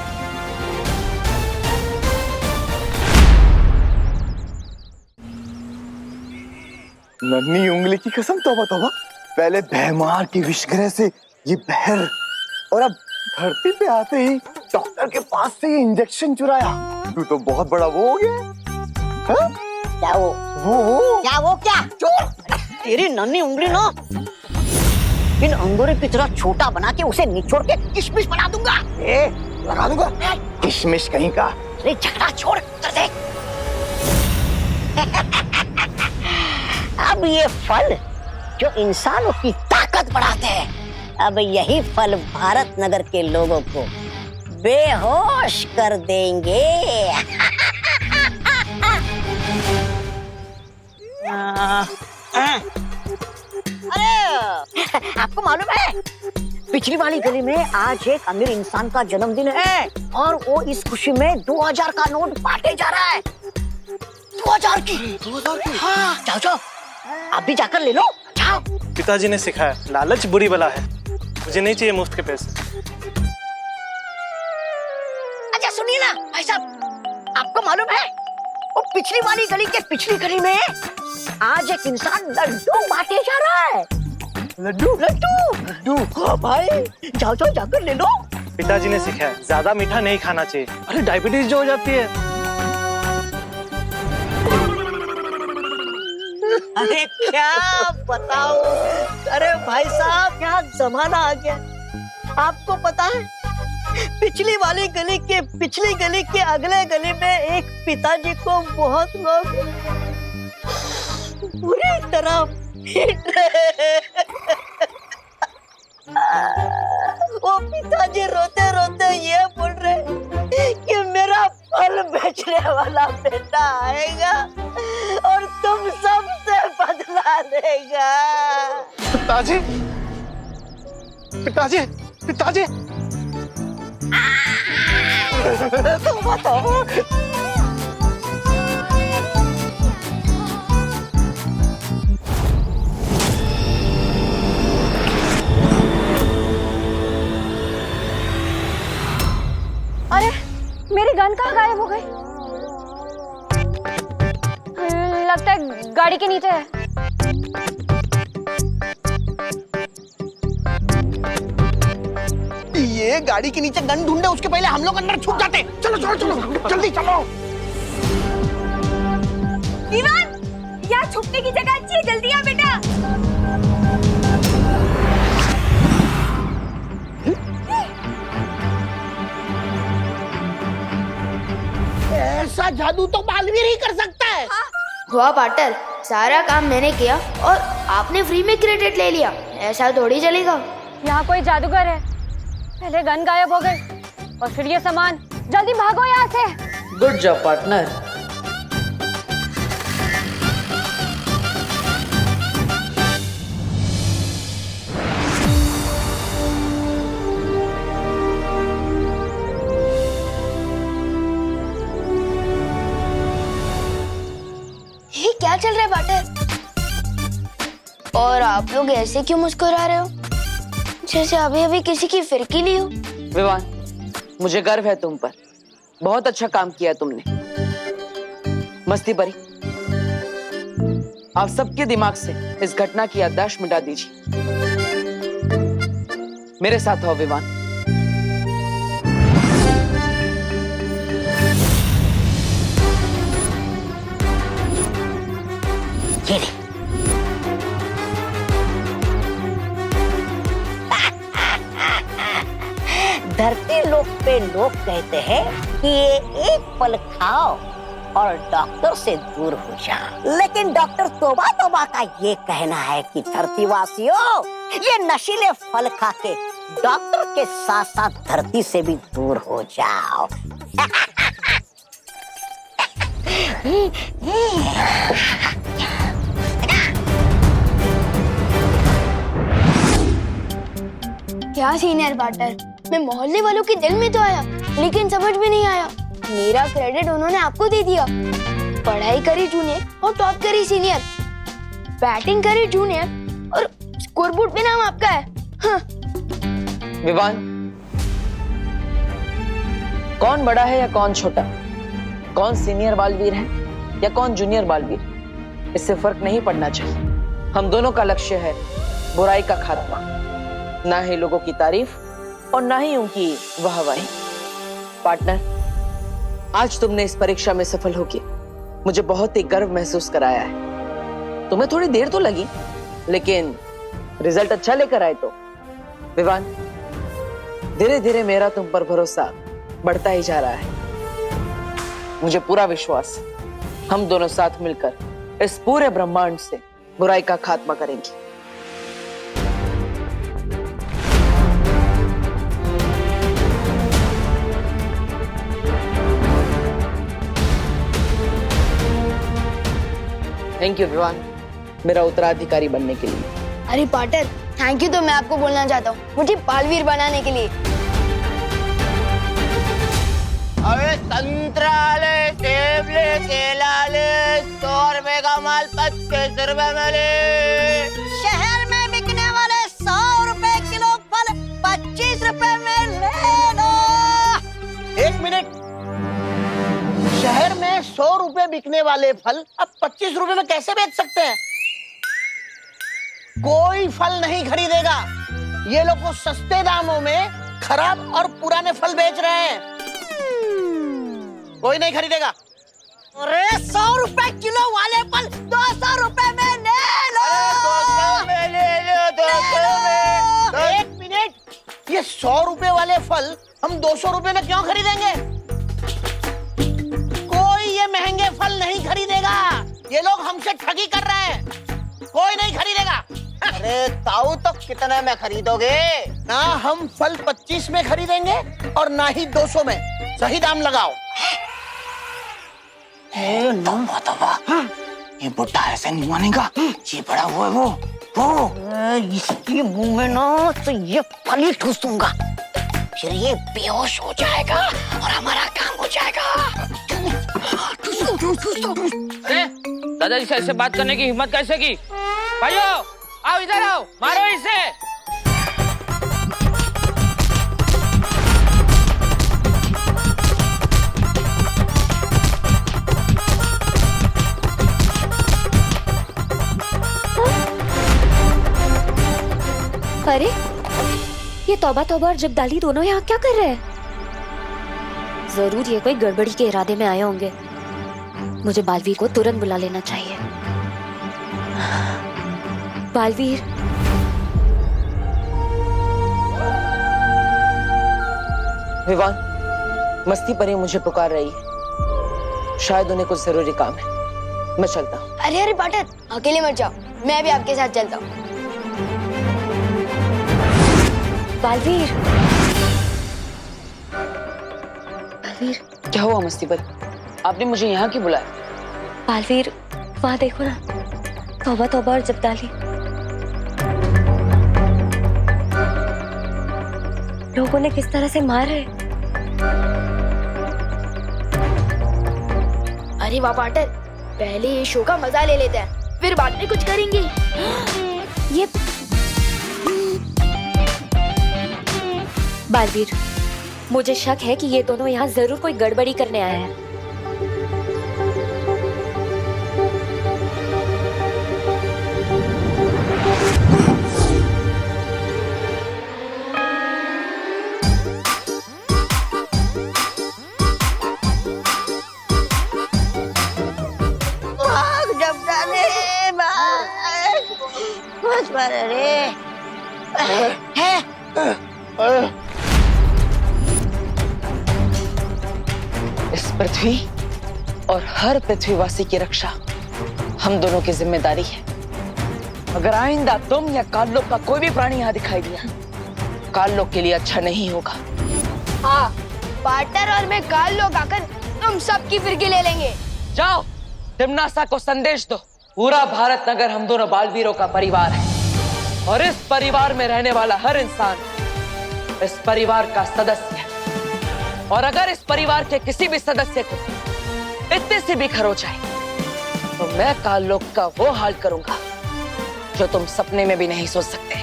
[SPEAKER 3] नन्ही उंगली की कसम, तौबा तौबा। पहले भैमार की विषग्रह से ये बहर, और अब धरती पे आते ही डॉक्टर के पास से ये इंजेक्शन चुराया। तू तो बहुत बड़ा वो हो गया। हाँ?
[SPEAKER 2] क्या वो? क्या? चोर! तेरी नन्ही उंगली ना इन अंगूरों की तरह छोटा बना के उसे निचोड़ के किशमिश बना दूंगा।
[SPEAKER 3] लगा दूंगा किशमिश कहीं का।
[SPEAKER 2] अरे झगड़ा छोड़, कर देख। अब ये फल जो इंसानों की ताकत बढ़ाते हैं, अब यही फल भारत नगर के लोगों को बेहोश कर देंगे। अरे आपको मालूम है, पिछली वाली गली में आज एक अमीर इंसान का जन्मदिन है और वो इस खुशी में 2000 का नोट बांटे जा रहा है। 2000 की? हाँ, जाओ जाओ, आप भी जाकर ले लो, जाओ।
[SPEAKER 13] पिताजी ने सिखाया, लालच बुरी बला है। मुझे नहीं चाहिए मुफ्त के पैसे।
[SPEAKER 2] अच्छा सुनिए ना भाई साहब, आपको मालूम है वो पिछली वाली गली के पिछली गली में आज एक इंसान लड्डू बांटे जा रहा है। लड्डू? हाँ भाई, जाओ जाओ जाकर ले लो।
[SPEAKER 13] पिताजी ने सिखाया, ज्यादा मीठा नहीं खाना चाहिए। अरे डायबिटीज जो हो जाती है।
[SPEAKER 2] अरे क्या बताओ, अरे भाई साहब क्या जमाना आ गया। आपको पता है, पिछली वाली गली के पिछली गली के अगले गली में एक पिताजी को बहुत लोग पूरी तरह पीट रहे। वो पिताजी रोते रोते ये बोल रहे कि मेरा फल बेचने वाला बेटा आएगा और तुम सबसे बदला लेगा।
[SPEAKER 13] पिताजी, पिताजी, पिताजी।
[SPEAKER 2] तुम बताओ।
[SPEAKER 8] अरे मेरी गन कहाँ गायब हो गई? लगता है गाड़ी के नीचे है।
[SPEAKER 2] ये गाड़ी के नीचे गन ढूंढे, उसके पहले हम लोग अंदर छुप जाते। चलो चलो चलो, जल्दी चलो।
[SPEAKER 8] दीवान, यहाँ छुपने की जगह अच्छी है, जल्दी आ बेटा।
[SPEAKER 2] ऐसा जादू तो बालवीर ही कर सकता है।
[SPEAKER 4] हुआ पार्टनर, सारा काम मैंने किया और आपने फ्री में क्रेडिट ले लिया। ऐसा थोड़ी चलेगा।
[SPEAKER 8] यहाँ कोई जादूगर है। पहले गन गायब हो गई और फिर ये सामान। जल्दी भागो यहाँ से।
[SPEAKER 12] Good job partner.
[SPEAKER 4] ये क्या चल रहा है पार्टनर? और आप लोग ऐसे क्यों मुस्कुरा रहे हो, जैसे अभी अभी किसी की फिरकी ली हो?
[SPEAKER 6] विवान, मुझे गर्व है तुम पर। बहुत अच्छा काम किया तुमने। मस्ती परी, आप सबके दिमाग से इस घटना की याददाश्त मिटा दीजिए। मेरे साथ आओ विवान।
[SPEAKER 2] ये ले। धरती लोक पे लोग कहते हैं कि ये एक फल खाओ और डॉक्टर से दूर हो जाओ, लेकिन डॉक्टर तोबा तोबा का ये कहना है कि धरतीवासियों, ये नशीले फल खा के डॉक्टर के साथ साथ धरती से भी दूर हो जाओ।
[SPEAKER 4] क्या सीनियर पार्टनर, मैं मोहल्ले वालों के दिल में तो आया, लेकिन समझ में नहीं आया। मेरा क्रेडिट उन्होंने आपको दे दिया। पढ़ाई करी जूनियर और टॉप करी सीनियर, बैटिंग करी जूनियर और स्कोरबोर्ड पे नाम आपका है। हाँ।
[SPEAKER 6] विवान, कौन बड़ा है या कौन छोटा, कौन सीनियर बालवीर है या कौन जूनियर बालवीर, इससे फर्क नहीं पड़ना चाहिए। हम दोनों का लक्ष्य है बुराई का खात्मा, ना ही लोगों की तारीफ और ना ही उनकी वाहवाही। पार्टनर, आज तुमने इस परीक्षा में सफल होके मुझे बहुत ही गर्व महसूस कराया है। तुम्हें थोड़ी देर तो लगी, लेकिन रिजल्ट अच्छा लेकर आए तो। विवान, धीरे धीरे मेरा तुम पर भरोसा बढ़ता ही जा रहा है। मुझे पूरा विश्वास है हम दोनों साथ मिलकर इस पूरे ब्रह्मांड से बुराई का खात्मा करेंगे। थैंक यू विवान, मेरा उत्तराधिकारी बनने के लिए।
[SPEAKER 4] अरे पार्टनर, थैंक यू तो मैं आपको बोलना चाहता हूँ, मुझे बालवीर बनाने के लिए।
[SPEAKER 2] अरे संतरा ले, सेब ले, केला ले, 100 रुपए का माल 25 रुपए में ले। शहर में बिकने वाले 100 रुपए किलो फल 25 रुपए में ले लो। 1 मिनट, शहर में 100 रुपए बिकने वाले फल अब 25 रुपए में कैसे बेच सकते हैं? कोई फल नहीं खरीदेगा। ये लोग वो सस्ते दामों में खराब और पुराने फल बेच रहे हैं। कोई नहीं खरीदेगा। अरे 100 रुपए किलो वाले फल 200 रुपए में ले लो। 200 में ले लो, 200 में। 1 मिनट, ये 100 रुपए वाले फल हम 200 रुपए में क्यों खरीदेंगे? कोई ये महंगे फल नहीं खरीदेगा। ये लोग हमसे ठगी कर रहे हैं। कोई नहीं खरीदेगा। अरे ताऊ, तो कितने में खरीदोगे? ना हम फल 25 में खरीदेंगे और ना ही 200 में। सही दाम लगाओ। ये बुढ़ा ऐसे नहीं मानेगा। ये बड़ा वो है वो इसके मुंह में ना तो ये फल ही ठूस दूंगा, फिर ये बेहोश हो जाएगा और हमारा काम हो जाएगा।
[SPEAKER 14] अरे दादाजी से ऐसे बात करने की हिम्मत कैसे की? भाइयों, आओ इधर आओ, मारो इसे।
[SPEAKER 8] अरे ये तौबा तौबा और जगदाली दोनों यहाँ क्या कर रहे हैं? जरूर ये कोई गड़बड़ी के इरादे में आए होंगे। मुझे बालवीर को तुरंत बुला लेना चाहिए। बालवीर,
[SPEAKER 6] विवान, मस्ती परी मुझे पुकार रही है। शायद उन्हें कुछ जरूरी काम है। मैं चलता हूँ।
[SPEAKER 4] अरे अरे पाटर, अकेले मत जाओ, मैं भी आपके साथ चलता हूँ। बालवीर, बालवीर,
[SPEAKER 6] क्या हुआ मस्ती परी? आपने मुझे यहाँ क्यों बुलाया?
[SPEAKER 8] बालवीर, वहाँ देखो ना, तौबा तौबा और जब्दाली। लोगों ने किस तरह से मारे।
[SPEAKER 4] अरे वाह पाटर, पहले ये शो का मजा ले लेते हैं, फिर बाद में कुछ करेंगे।
[SPEAKER 8] ये बालवीर, मुझे शक है कि ये दोनों यहाँ जरूर कोई गड़बड़ी करने आए हैं।
[SPEAKER 6] इस पृथ्वी और हर पृथ्वीवासी की रक्षा हम दोनों की जिम्मेदारी है। अगर आइंदा तुम या काललोक का कोई भी प्राणी यहाँ दिखाई दिया, काललोक के लिए अच्छा नहीं होगा।
[SPEAKER 4] हाँ, पार्टनर और मैं काललोक आकर तुम सबकी फिरकी ले लेंगे।
[SPEAKER 6] जाओ, तिम्नासा को संदेश दो, पूरा भारत नगर हम दोनों बालवीरों का परिवार है और इस परिवार में रहने वाला हर इंसान इस परिवार का सदस्य है। और अगर इस परिवार के किसी भी सदस्य को इतनी सी भी खरोच आए तो मैं काललोक का वो हाल करूंगा जो तुम सपने में भी नहीं सोच सकते।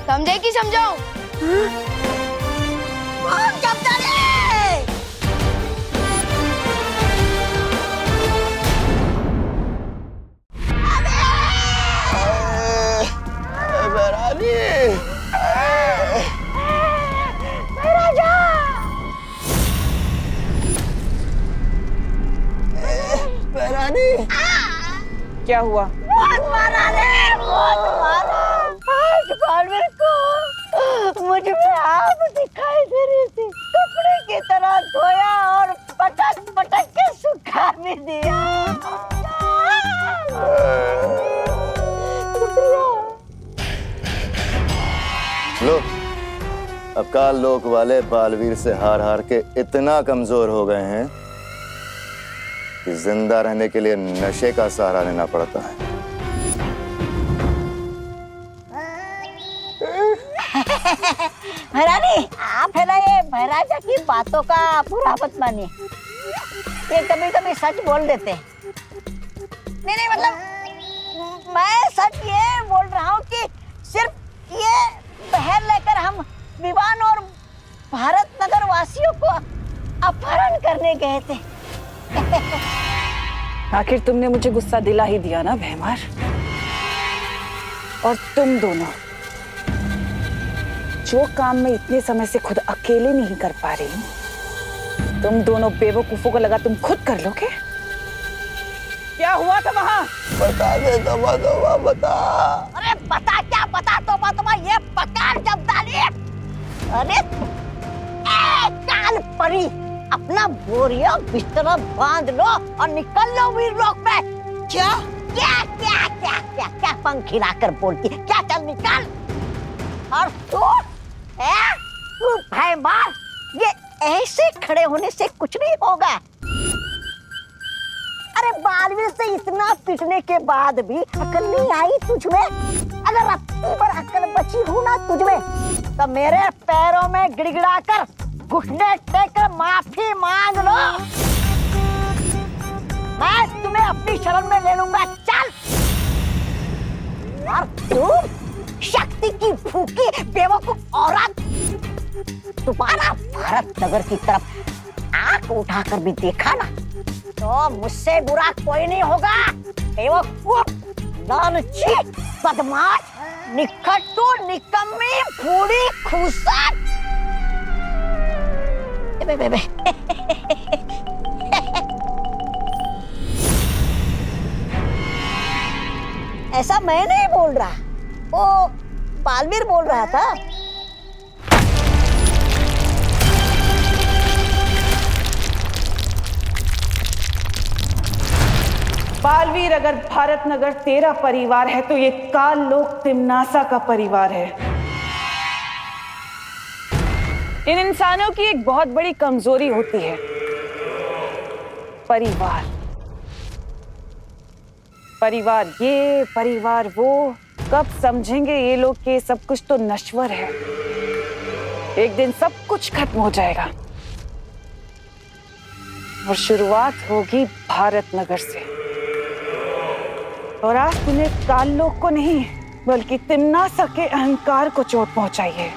[SPEAKER 4] समझे कि समझाऊं?
[SPEAKER 6] क्या हुआ?
[SPEAKER 2] बहुत मारा रे, बहुत मारा। आज बालवीर को मुझ में आग दिखाई दे रही थी, कपड़े की तरह धोया और पटक पटक के सुखा भी दिया।
[SPEAKER 10] लो, अब काललोक वाले बालवीर से हार हार के इतना कमजोर हो गए हैं कि जिंदा रहने के लिए नशे का सहारा लेना पड़ता है।
[SPEAKER 2] महारानी, आप है ना ये महाराजा की बातों का पूरा मत मानिए, ये कभी कभी सच बोल देते हैं। नहीं मतलब मैं सच ये बोल रहा हूँ कि सिर्फ ये पहल लेकर हम विवान और भारत नगर वासियों को अपहरण करने गए थे।
[SPEAKER 1] आखिर तुमने मुझे गुस्सा दिला ही दिया ना भैमार। और तुम दोनों जो काम मैं इतने समय से खुद अकेले नहीं कर पा रही, तुम दोनों बेवकूफों को लगा तुम खुद कर लोगे। क्या हुआ था वहां?
[SPEAKER 10] बता दे तोबा तोबा, बता।
[SPEAKER 2] अरे बता क्या बता, तोबा तोबा ये पकार जब्दाली। अरे काल परी, अपना बोरिया बिस्तरा बांध लो और निकल लो वीरलोक में। क्या क्या क्या क्या क्या क्या पंख हिलाकर बोलती है? क्या, चल निकल। और तू भाई मार, ये ऐसे खड़े होने से कुछ नहीं होगा। अरे बालवीर से इतना पिटने के बाद भी अकल नहीं आई तुझमें? अगर रत्ती पर अकल बची हो ना तुझमें तो मेरे पैरों में गिड़गिड़ा कर घुटने टेककर माफी मांग लो। मैं तुम्हें अपनी शरण में ले लूंगा। चल। और तुम शक्ति की भूखी बेवकूफ औरत, तुम्हारा भारत नगर की तरफ आंख उठाकर भी देखा ना तो मुझसे बुरा कोई नहीं होगा। बेवकूफ, लालची, बदमाश, निकट्टू, निकम्मी, फूड़ी, खूसट। ऐसा मैं नहीं बोल रहा, वो बालवीर बोल रहा था।
[SPEAKER 1] बालवीर, अगर भारत नगर तेरा परिवार है तो ये काल लोक तिमनासा का परिवार है। इन इंसानों की एक बहुत बड़ी कमजोरी होती है, परिवार। परिवार ये, परिवार वो, कब समझेंगे ये लोग कि सब कुछ तो नश्वर है। एक दिन सब कुछ खत्म हो जाएगा और शुरुआत होगी भारत नगर से। और आज तूने काल लोक को नहीं बल्कि तिमनासा के अहंकार को चोट पहुंचाई है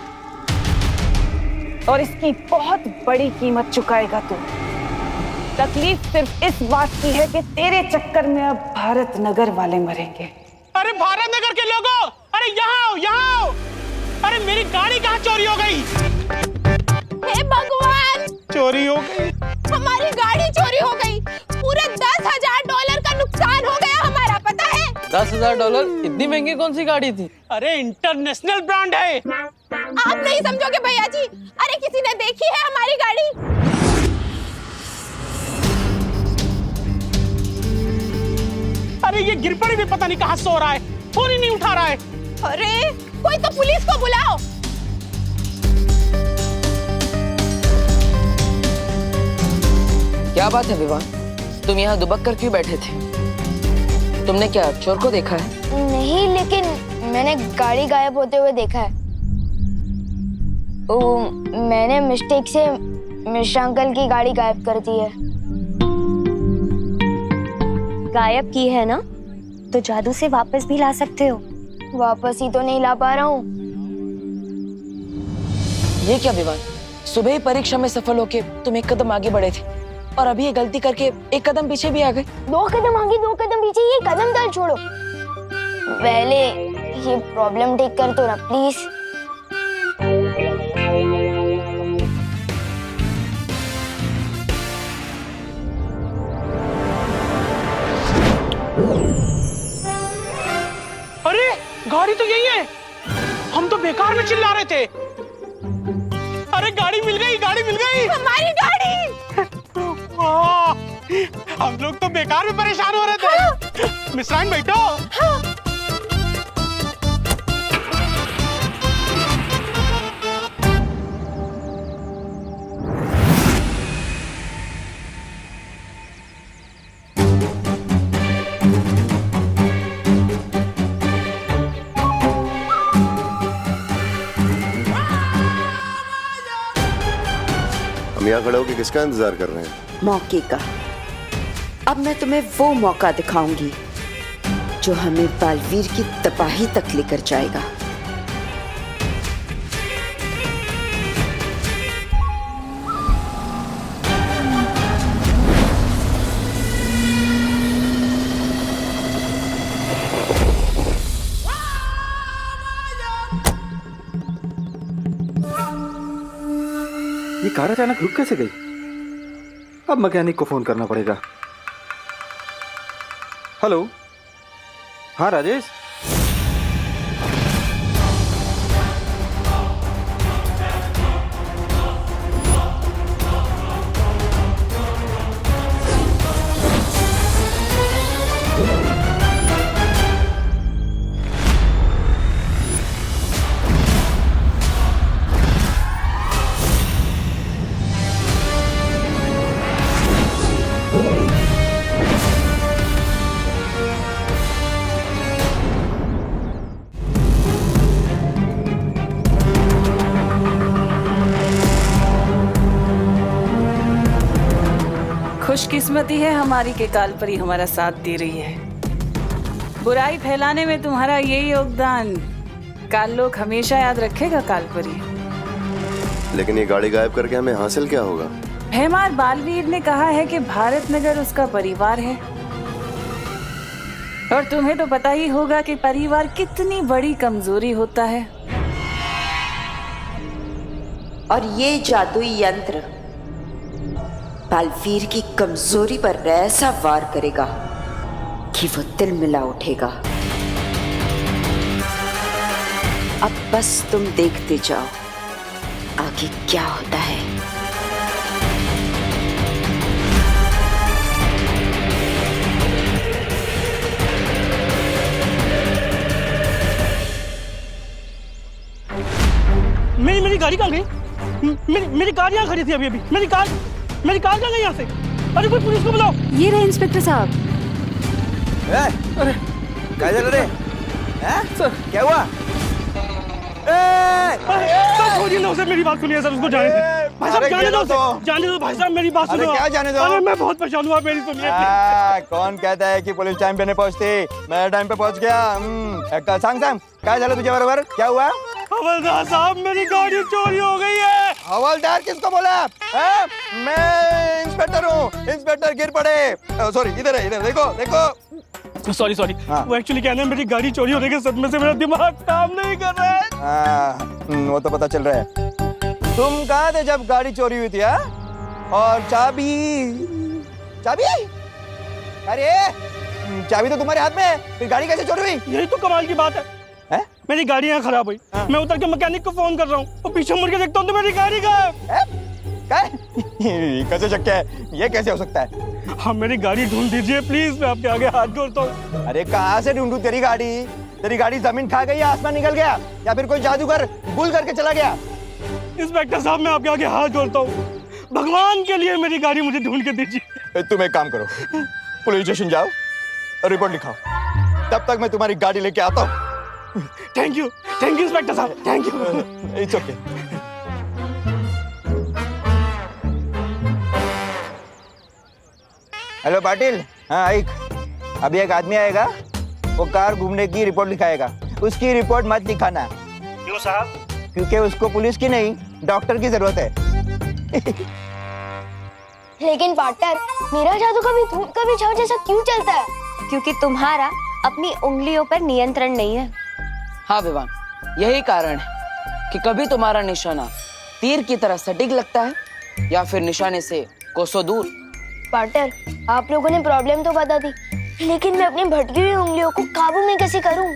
[SPEAKER 1] और इसकी बहुत बड़ी कीमत चुकाएगा तू। तकलीफ सिर्फ इस बात की है कि तेरे चक्कर में अब भारत नगर वाले मरेंगे।
[SPEAKER 2] अरे भारत नगर के लोगों, अरे यहाँ आओ, यहाँ आओ। अरे मेरी गाड़ी कहाँ चोरी हो गई?
[SPEAKER 9] हे भगवान,
[SPEAKER 2] चोरी हो गई,
[SPEAKER 9] हमारी गाड़ी चोरी हो गई। पूरे $10,000 का नुकसान हो गया हमारा, पता है?
[SPEAKER 14] $10,000? इतनी महंगी कौन सी गाड़ी थी?
[SPEAKER 2] अरे इंटरनेशनल ब्रांड है।
[SPEAKER 9] आप नहीं समझोगे भैया जी। अरे किसी ने देखी है हमारी गाड़ी?
[SPEAKER 2] अरे ये गिरपड़ी भी पता नहीं कहाँ सो रहा है, फोन ही नहीं उठा रहा है।
[SPEAKER 9] अरे कोई तो पुलिस को बुलाओ।
[SPEAKER 12] क्या बात है विवान, तुम यहाँ दुबक कर क्यों बैठे थे? तुमने क्या चोर को देखा है?
[SPEAKER 4] नहीं, लेकिन मैंने गाड़ी गायब होते हुए देखा है। मैंने मिस्टेक से मिश्रा अंकल की गाड़ी गायब कर दी है।
[SPEAKER 8] गायब की है ना, तो जादू से वापस भी ला सकते हो।
[SPEAKER 4] वापस ही तो नहीं ला पा रहा हूँ।
[SPEAKER 12] ये क्या विवान, सुबह ही परीक्षा में सफल होके तुम एक कदम आगे बढ़े थे और अभी ये गलती करके एक कदम पीछे भी आ गए।
[SPEAKER 4] 2 कदम आगे 2 कदम पीछे, ये कदम दर छोड़ो। पहले ये प्रॉब्लम ठीक कर दो ना प्लीज।
[SPEAKER 2] अरे गाड़ी तो यही है, हम तो बेकार में चिल्ला रहे थे। अरे गाड़ी मिल गई, गाड़ी मिल गई,
[SPEAKER 9] हमारी गाड़ी।
[SPEAKER 2] हम लोग तो बेकार में परेशान हो रहे थे। हाँ। मिश्राइन बैठो।
[SPEAKER 9] हाँ।
[SPEAKER 10] हम यहाँ खड़े होकर किसका इंतजार कर रहे हैं?
[SPEAKER 11] मौके का। अब मैं तुम्हें वो मौका दिखाऊंगी जो हमें बालवीर की तबाही तक लेकर जाएगा।
[SPEAKER 15] ये कार अचानक रुक कैसे गई? अब मैकेनिक को फोन करना पड़ेगा। हेलो, हाँ राजेश।
[SPEAKER 1] खुशकिस्मती है हमारी के कालपरी हमारा साथ दे रही है। बुराई फैलाने में तुम्हारा यही योगदान काल लोग हमेशा याद रखेगा कालपरी।
[SPEAKER 10] लेकिन ये गाड़ी गायब करके हमें हासिल क्या होगा?
[SPEAKER 1] भैमार बालवीर ने कहा है कि भारत नगर उसका परिवार है और तुम्हें तो पता ही होगा कि परिवार कितनी बड़ी कमजोरी होता है।
[SPEAKER 11] और ये जादुई यंत्र बालवीर की कमजोरी पर ऐसा वार करेगा कि वो दिल मिला उठेगा। अब बस तुम देखते जाओ आगे क्या होता है।
[SPEAKER 16] गाड़ी कहाँ गई? मेरी कार यहाँ खड़ी थी अभी। मेरी कार कहाँ गई यहाँ से? अरे कोई पुलिस को बुलाओ।
[SPEAKER 1] ये रहे इंस्पेक्टर साहब।
[SPEAKER 16] अरे
[SPEAKER 3] क्या चल रहे?
[SPEAKER 16] सर
[SPEAKER 3] क्या हुआ?
[SPEAKER 16] सर छोड़िए ना उसे, मेरी बात सुनिए सर, उसको जाने दो भाई साहब, जाने दो भाई साहब, मेरी बात सुनो।
[SPEAKER 3] क्या जाने दो?
[SPEAKER 16] अरे मैं बहुत परेशान हुआ, मेरी सुनिए।
[SPEAKER 3] कौन कहता है कि पुलिस टाइम पे नहीं पहुंचती? मैं टाइम पे पहुंच गया। सांग क्या चला तुझे बराबर? क्या हुआ?
[SPEAKER 16] हवलदार साहब मेरी गाड़ी चोरी हो गई है।
[SPEAKER 3] हवलदार किसको बोला? मैं इंस्पेक्टर हूँ। इंस्पेक्टर गिर पड़े। सॉरी, इधर है, इधर देखो।
[SPEAKER 16] सॉरी वो एक्चुअली क्या है, मेरी गाड़ी चोरी होने के सदमे से मेरा दिमाग काम नहीं कर रहा है।
[SPEAKER 3] वो तो पता चल रहा है। तुम कहाँ थे जब गाड़ी चोरी हुई थी? और चाबी? अरे चाबी तो तुम्हारे हाथ में है, फिर गाड़ी कैसे चोरी हुई?
[SPEAKER 16] यही तो कमाल की बात है। मेरी गाड़ी यहाँ खराब हुई, मैं उतर के मैकेनिक को फोन कर रहा हूँ, वो पीछे मुड़ के देखता हूँ तो मेरी गाड़ी
[SPEAKER 3] कैसे शक है? ये कैसे हो सकता है?
[SPEAKER 16] हाँ मेरी गाड़ी ढूंढ दीजिए प्लीज, मैं आपके आगे हाथ जोड़ता हूँ।
[SPEAKER 3] अरे कहाँ से ढूंढूं तेरी गाड़ी? तेरी गाड़ी जमीन खा गई, आसमान निकल गया, या फिर कोई जादूगर गुल करके चला गया?
[SPEAKER 16] इंस्पेक्टर साहब मैं आपके आगे हाथ जोड़ता हूँ, भगवान के लिए मेरी गाड़ी मुझे ढूंढ के दीजिए।
[SPEAKER 3] तुम एक काम करो, पुलिस स्टेशन जाओ, रिपोर्ट लिखाओ, तब तक मैं तुम्हारी गाड़ी लेके आता हूँ।
[SPEAKER 16] थैंक यू इंस्पेक्टर साहब, thank you.
[SPEAKER 3] It's okay. Hello Patil. हाँ आइक, अभी एक आदमी आएगा, वो कार घूमने की रिपोर्ट लिखाएगा। उसकी रिपोर्ट मत लिखाना।
[SPEAKER 16] क्यों साहब?
[SPEAKER 3] क्योंकि उसको पुलिस की नहीं, डॉक्टर की जरूरत है।
[SPEAKER 4] लेकिन पार्टनर, मेरा जादू कभी धूप कभी छाव जैसा क्यों चलता है?
[SPEAKER 5] क्योंकि तुम्हारा अपनी उंगलियों पर नियंत्रण नहीं है।
[SPEAKER 12] हाँ विवान, यही कारण है कि कभी तुम्हारा निशाना तीर की तरह सटीक लगता है या फिर निशाने से कोसों दूर।
[SPEAKER 4] पार्टनर, आप लोगों ने प्रॉब्लम तो बता दी, लेकिन मैं अपनी भटकी हुई उंगलियों को काबू में कैसे करूं?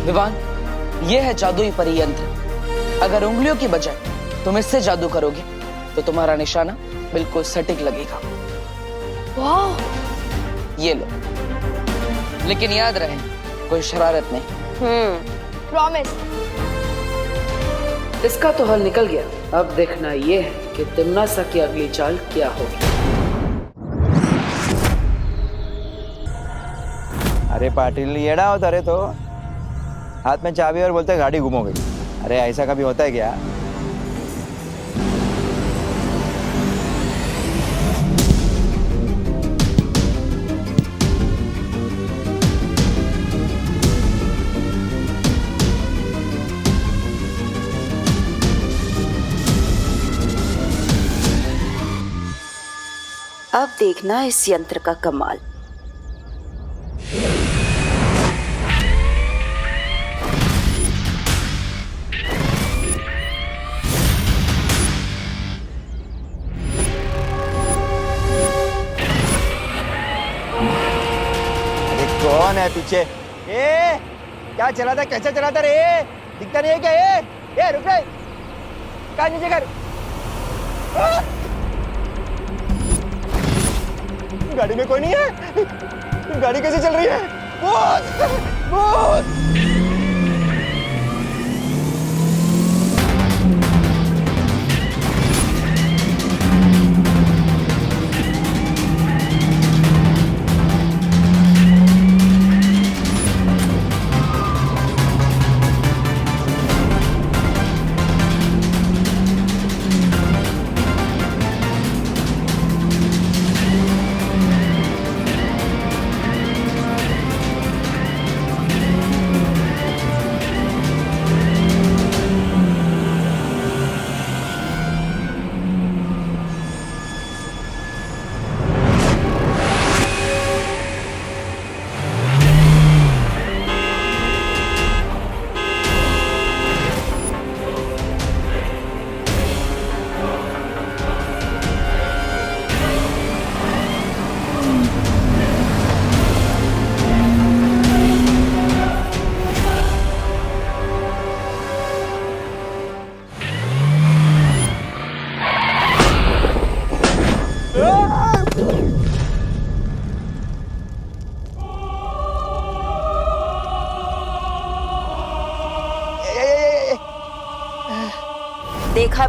[SPEAKER 12] विवान, ये है जादुई परियंत्र। अगर उंगलियों की बजाय तुम इससे जादू करोगे तो तुम्हारा निशाना बिल्कुल सटीक लगेगा।
[SPEAKER 4] वाह!
[SPEAKER 12] ये लो, लेकिन याद रहे कोई शरारत नहीं।
[SPEAKER 4] प्रॉमिस।
[SPEAKER 6] इसका तो हल निकल गया, अब देखना ये है कि तिम्नासा की अगली चाल क्या होगी।
[SPEAKER 3] अरे पाटिल येड़ा होता रे, तो हाथ में चाबी और बोलते गाड़ी गुम हो गई। अरे ऐसा कभी होता है क्या?
[SPEAKER 11] अब देखना इस यंत्र का कमाल।
[SPEAKER 3] अरे कौन है पीछे? ए क्या चलाता, कैसे चलाता रे? दिखता नहीं है क्या? ये रुक रे, कार नीचे कर। गाड़ी में कोई नहीं है, गाड़ी कैसे चल रही है? भूत!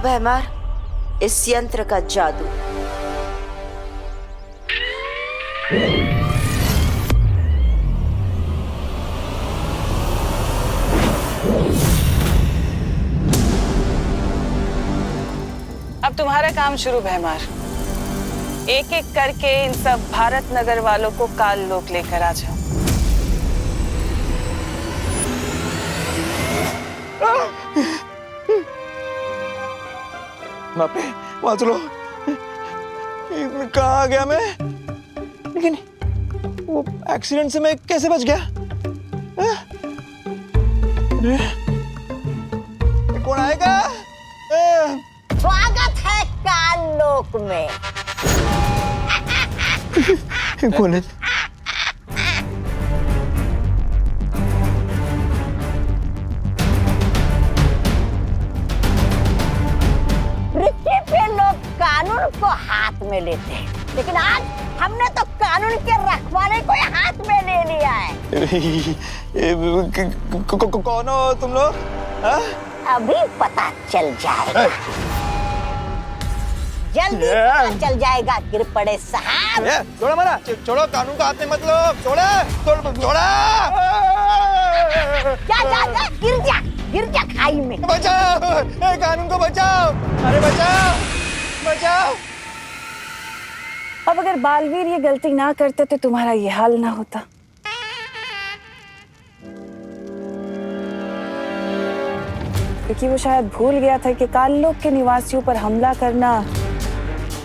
[SPEAKER 11] अब है मार इस यंत्र का जादू।
[SPEAKER 6] अब तुम्हारा काम शुरू भैमार। एक एक करके इन सब भारत नगर वालों को काल लोक लेकर आ जाओ।
[SPEAKER 3] बाप रे, वाच लो। कहाँ आ गया मैं? लेकिन वो एक्सीडेंट से मैं कैसे बच गया? कौन आएगा?
[SPEAKER 2] स्वागत है काल लोक में।
[SPEAKER 3] कौन है?
[SPEAKER 2] पृथ्वी पे लोग कानून को हाथ में लेते हैं, लेकिन आज हमने तो कानून के रखवाले को हाथ में ले लिया है।
[SPEAKER 3] कौन हो तुम लोग?
[SPEAKER 2] अभी पता चल जाएगा, जल्दी पता चल जाएगा गिर पड़े साहब।
[SPEAKER 3] छोड़ो मना, छोड़ो, कानून का हाथ में मत लो। छोड़ा।
[SPEAKER 2] जा गिर जा खाई में।
[SPEAKER 3] बचाओ, कानून को बचाओ। अरे बचाओ।
[SPEAKER 1] अब अगर बालवीर ये गलती ना करते तो तुम्हारा ये हाल ना होता। क्योंकि वो शायद भूल गया था कि काललोक के निवासियों पर हमला करना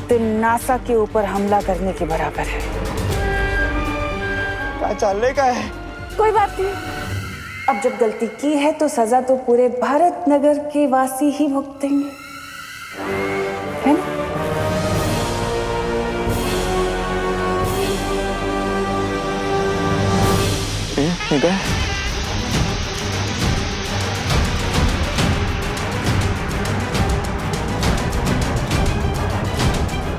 [SPEAKER 1] तो नासा के ऊपर हमला करने के बराबर है।
[SPEAKER 3] क्या चलने का है?
[SPEAKER 1] कोई बात नहीं, अब जब गलती की है तो सजा तो पूरे भारत नगर के वासी ही भुगतेंगे, है ना?
[SPEAKER 3] ठीक है।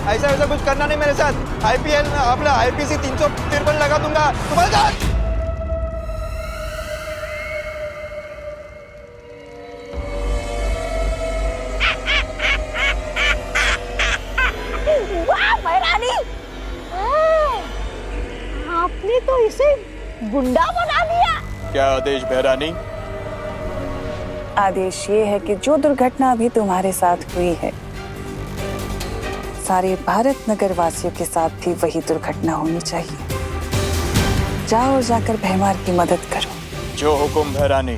[SPEAKER 3] ऐसा वैसा कुछ करना नहीं मेरे साथ। आईपीएल में अपना आईपीसी 353 लगा दूंगा तुम्हारे साथ।
[SPEAKER 2] वाह महारानी, आपने तो इसे गुंडा बना दिया।
[SPEAKER 3] क्या आदेश भैरानी?
[SPEAKER 1] आदेश ये है कि जो दुर्घटना अभी तुम्हारे साथ हुई है, सारे भारत नगर वासियों के साथ भी वही दुर्घटना होनी चाहिए। जाओ और जाकर भैमार की मदद करो।
[SPEAKER 3] जो हुकुम भैरानी।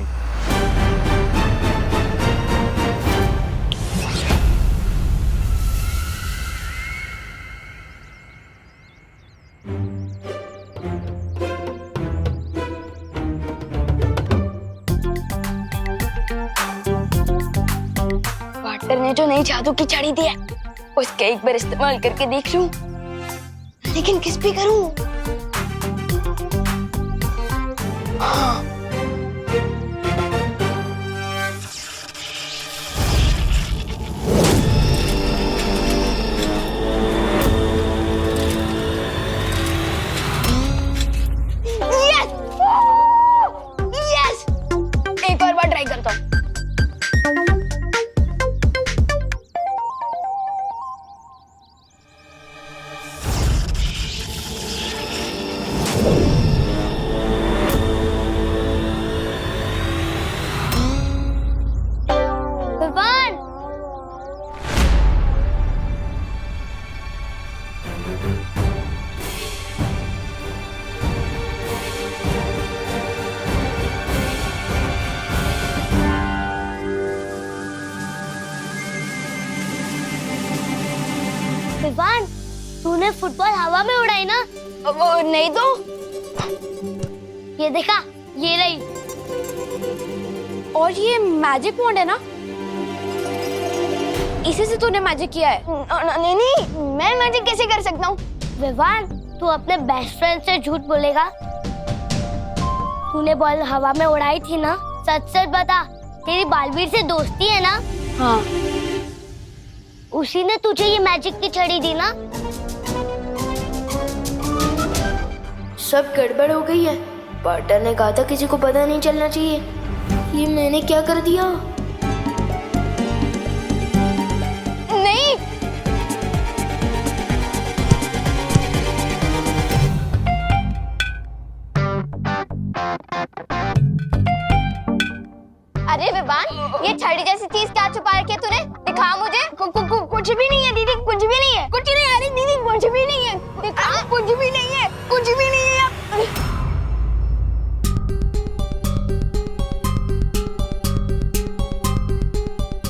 [SPEAKER 4] वाटर ने जो नई जादू की छड़ी दी है उसका एक बार इस्तेमाल करके देख लूं, लेकिन किस पे करूं? हाँ। यस! एक और बार ट्राई करता हूँ। विवान, तूने फुटबॉल हवा में उड़ाई ना? वो नहीं तो ये देखा, ये रही। और ये मैजिक वॉन्ड है ना? इसी से तूने मैजिक किया है? नहीं, मैं मैजिक कैसे कर सकता हूँ? विवान, तू अपने बेस्ट फ्रेंड से झूठ बोलेगा? तूने बॉल हवा में उड़ाई थी ना? सच सच बता, तेरी बालवीर से दोस्ती है ना? हाँ। उसी ने तुझे ये मैजिक की छड़ी दी ना?
[SPEAKER 17] सब गड़बड़ हो गई है। पार्टनर ने कहा था किसी को पता नहीं चलना चाहिए। ये मैंने क्या कर दिया?
[SPEAKER 4] ये छड़ी जैसी चीज क्या छुपा रखी है तूने? दिखा मुझे। कुछ भी नहीं है दीदी, कुछ भी नहीं है। कुछ नहीं है दीदी, कुछ भी नहीं है। दिखा, कुछ भी नहीं है, कुछ भी नहीं है।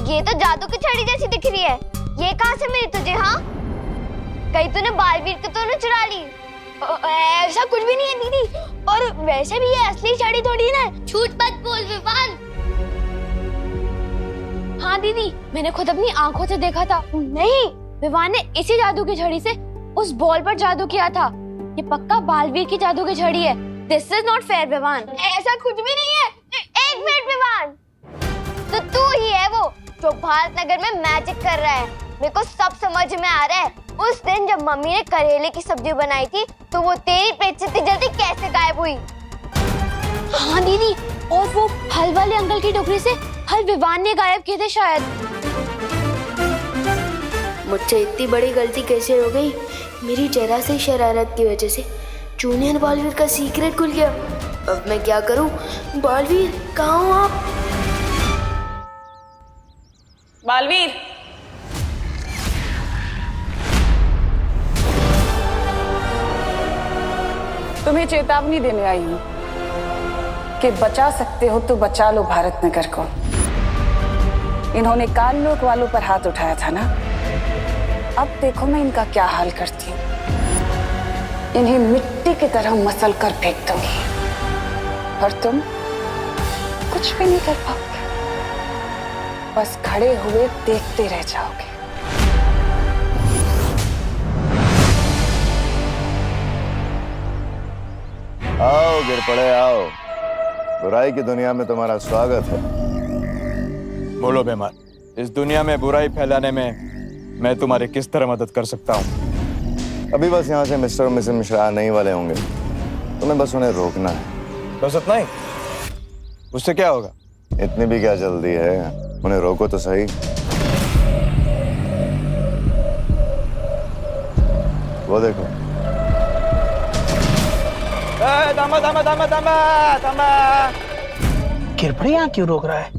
[SPEAKER 4] ये तो जादू की छड़ी जैसी दिख रही है। ये कहाँ से मिली तुझे? हाँ, कहीं तूने बालवीर को तो न चुरा ली? ऐसा कुछ भी नहीं है दीदी, और वैसे भी ये असली छड़ी थोड़ी ना। झूठ मत बोल विवान। हाँ दीदी, मैंने खुद अपनी आंखों से देखा था। नहीं, विवान ने इसी जादू की छड़ी से उस बॉल पर जादू किया था। ये पक्का बालवीर की जादू की छड़ी है। This is not fair Vivaan. ऐसा कुछ भी नहीं है। एक मिनट विवान, तो तू ही है वो जो भारत नगर में मैजिक कर रहा है। मेरे को सब समझ में आ रहा है। उस दिन जब मम्मी ने करेले की सब्जी बनाई थी तो वो तेरी पेट से इतनी जल्दी कैसे गायब हुई? हाँ दीदी, और वो फल वाले अंकल की टोकरी से फल विवान ने गायब किए थे शायद।
[SPEAKER 17] मुझसे इतनी बड़ी गलती कैसे हो गई? मेरी जरा सी शरारत की वजह से जूनियर बालवीर का सीक्रेट खुल गया। अब मैं क्या करूं? बालवीर कहाँ हो आप?
[SPEAKER 6] बालवीर,
[SPEAKER 1] तुम्हें चेतावनी देने आई हूं कि बचा सकते हो तो बचा लो भारत नगर को। इन्होंने काललोक वालों पर हाथ उठाया था ना, अब देखो मैं इनका क्या हाल करती हूँ। इन्हें मिट्टी की तरह मसल कर फेंक दूंगी और तुम कुछ भी नहीं कर पाओगे, बस खड़े हुए देखते रह जाओगे।
[SPEAKER 10] आओ गिर पड़े आओ, बुराई की दुनिया में तुम्हारा स्वागत है।
[SPEAKER 15] बोलो बेमान, इस दुनिया में बुराई फैलाने में मैं तुम्हारी किस तरह मदद कर सकता हूँ?
[SPEAKER 10] अभी बस यहाँ से मिस्टर और मिसेस मिश्रा आने ही वाले होंगे, तुम्हें बस उन्हें रोकना है।
[SPEAKER 15] बस इतना ही? उससे क्या होगा?
[SPEAKER 10] इतनी भी क्या जल्दी है, उन्हें रोको तो सही। वो देखो।
[SPEAKER 2] गिरपड़े यहाँ क्यों रोक रहा है?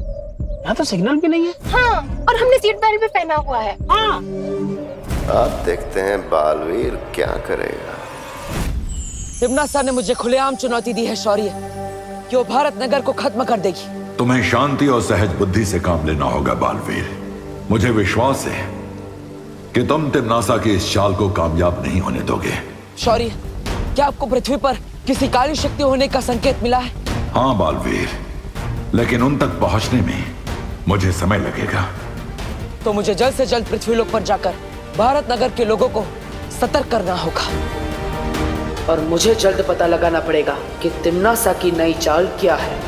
[SPEAKER 2] यहाँ तो सिग्नल भी नहीं है। हाँ, और हमने सीट बेल्ट भी पहना हुआ है। हाँ।
[SPEAKER 10] अब देखते हैं बालवीर क्या करेगा।
[SPEAKER 12] तिम्नासा ने मुझे खुलेआम चुनौती दी है शौर्य, कि वो भारत नगर को खत्म कर देगी।
[SPEAKER 7] तुम्हें शांति और सहज बुद्धि से काम लेना होगा बालवीर। मुझे विश्वास है कि तुम तिम्नासा की इस चाल को कामयाब नहीं होने दोगे।
[SPEAKER 12] शौर्य, क्या आपको पृथ्वी पर किसी काली शक्ति होने का संकेत मिला है?
[SPEAKER 7] हाँ बालवीर, लेकिन उन तक पहुंचने में मुझे समय लगेगा।
[SPEAKER 12] तो मुझे जल्द से जल्द पृथ्वीलोक पर जाकर भारत नगर के लोगों को सतर्क करना होगा, और मुझे जल्द पता लगाना पड़ेगा कि तिम्नासा की नई चाल क्या है।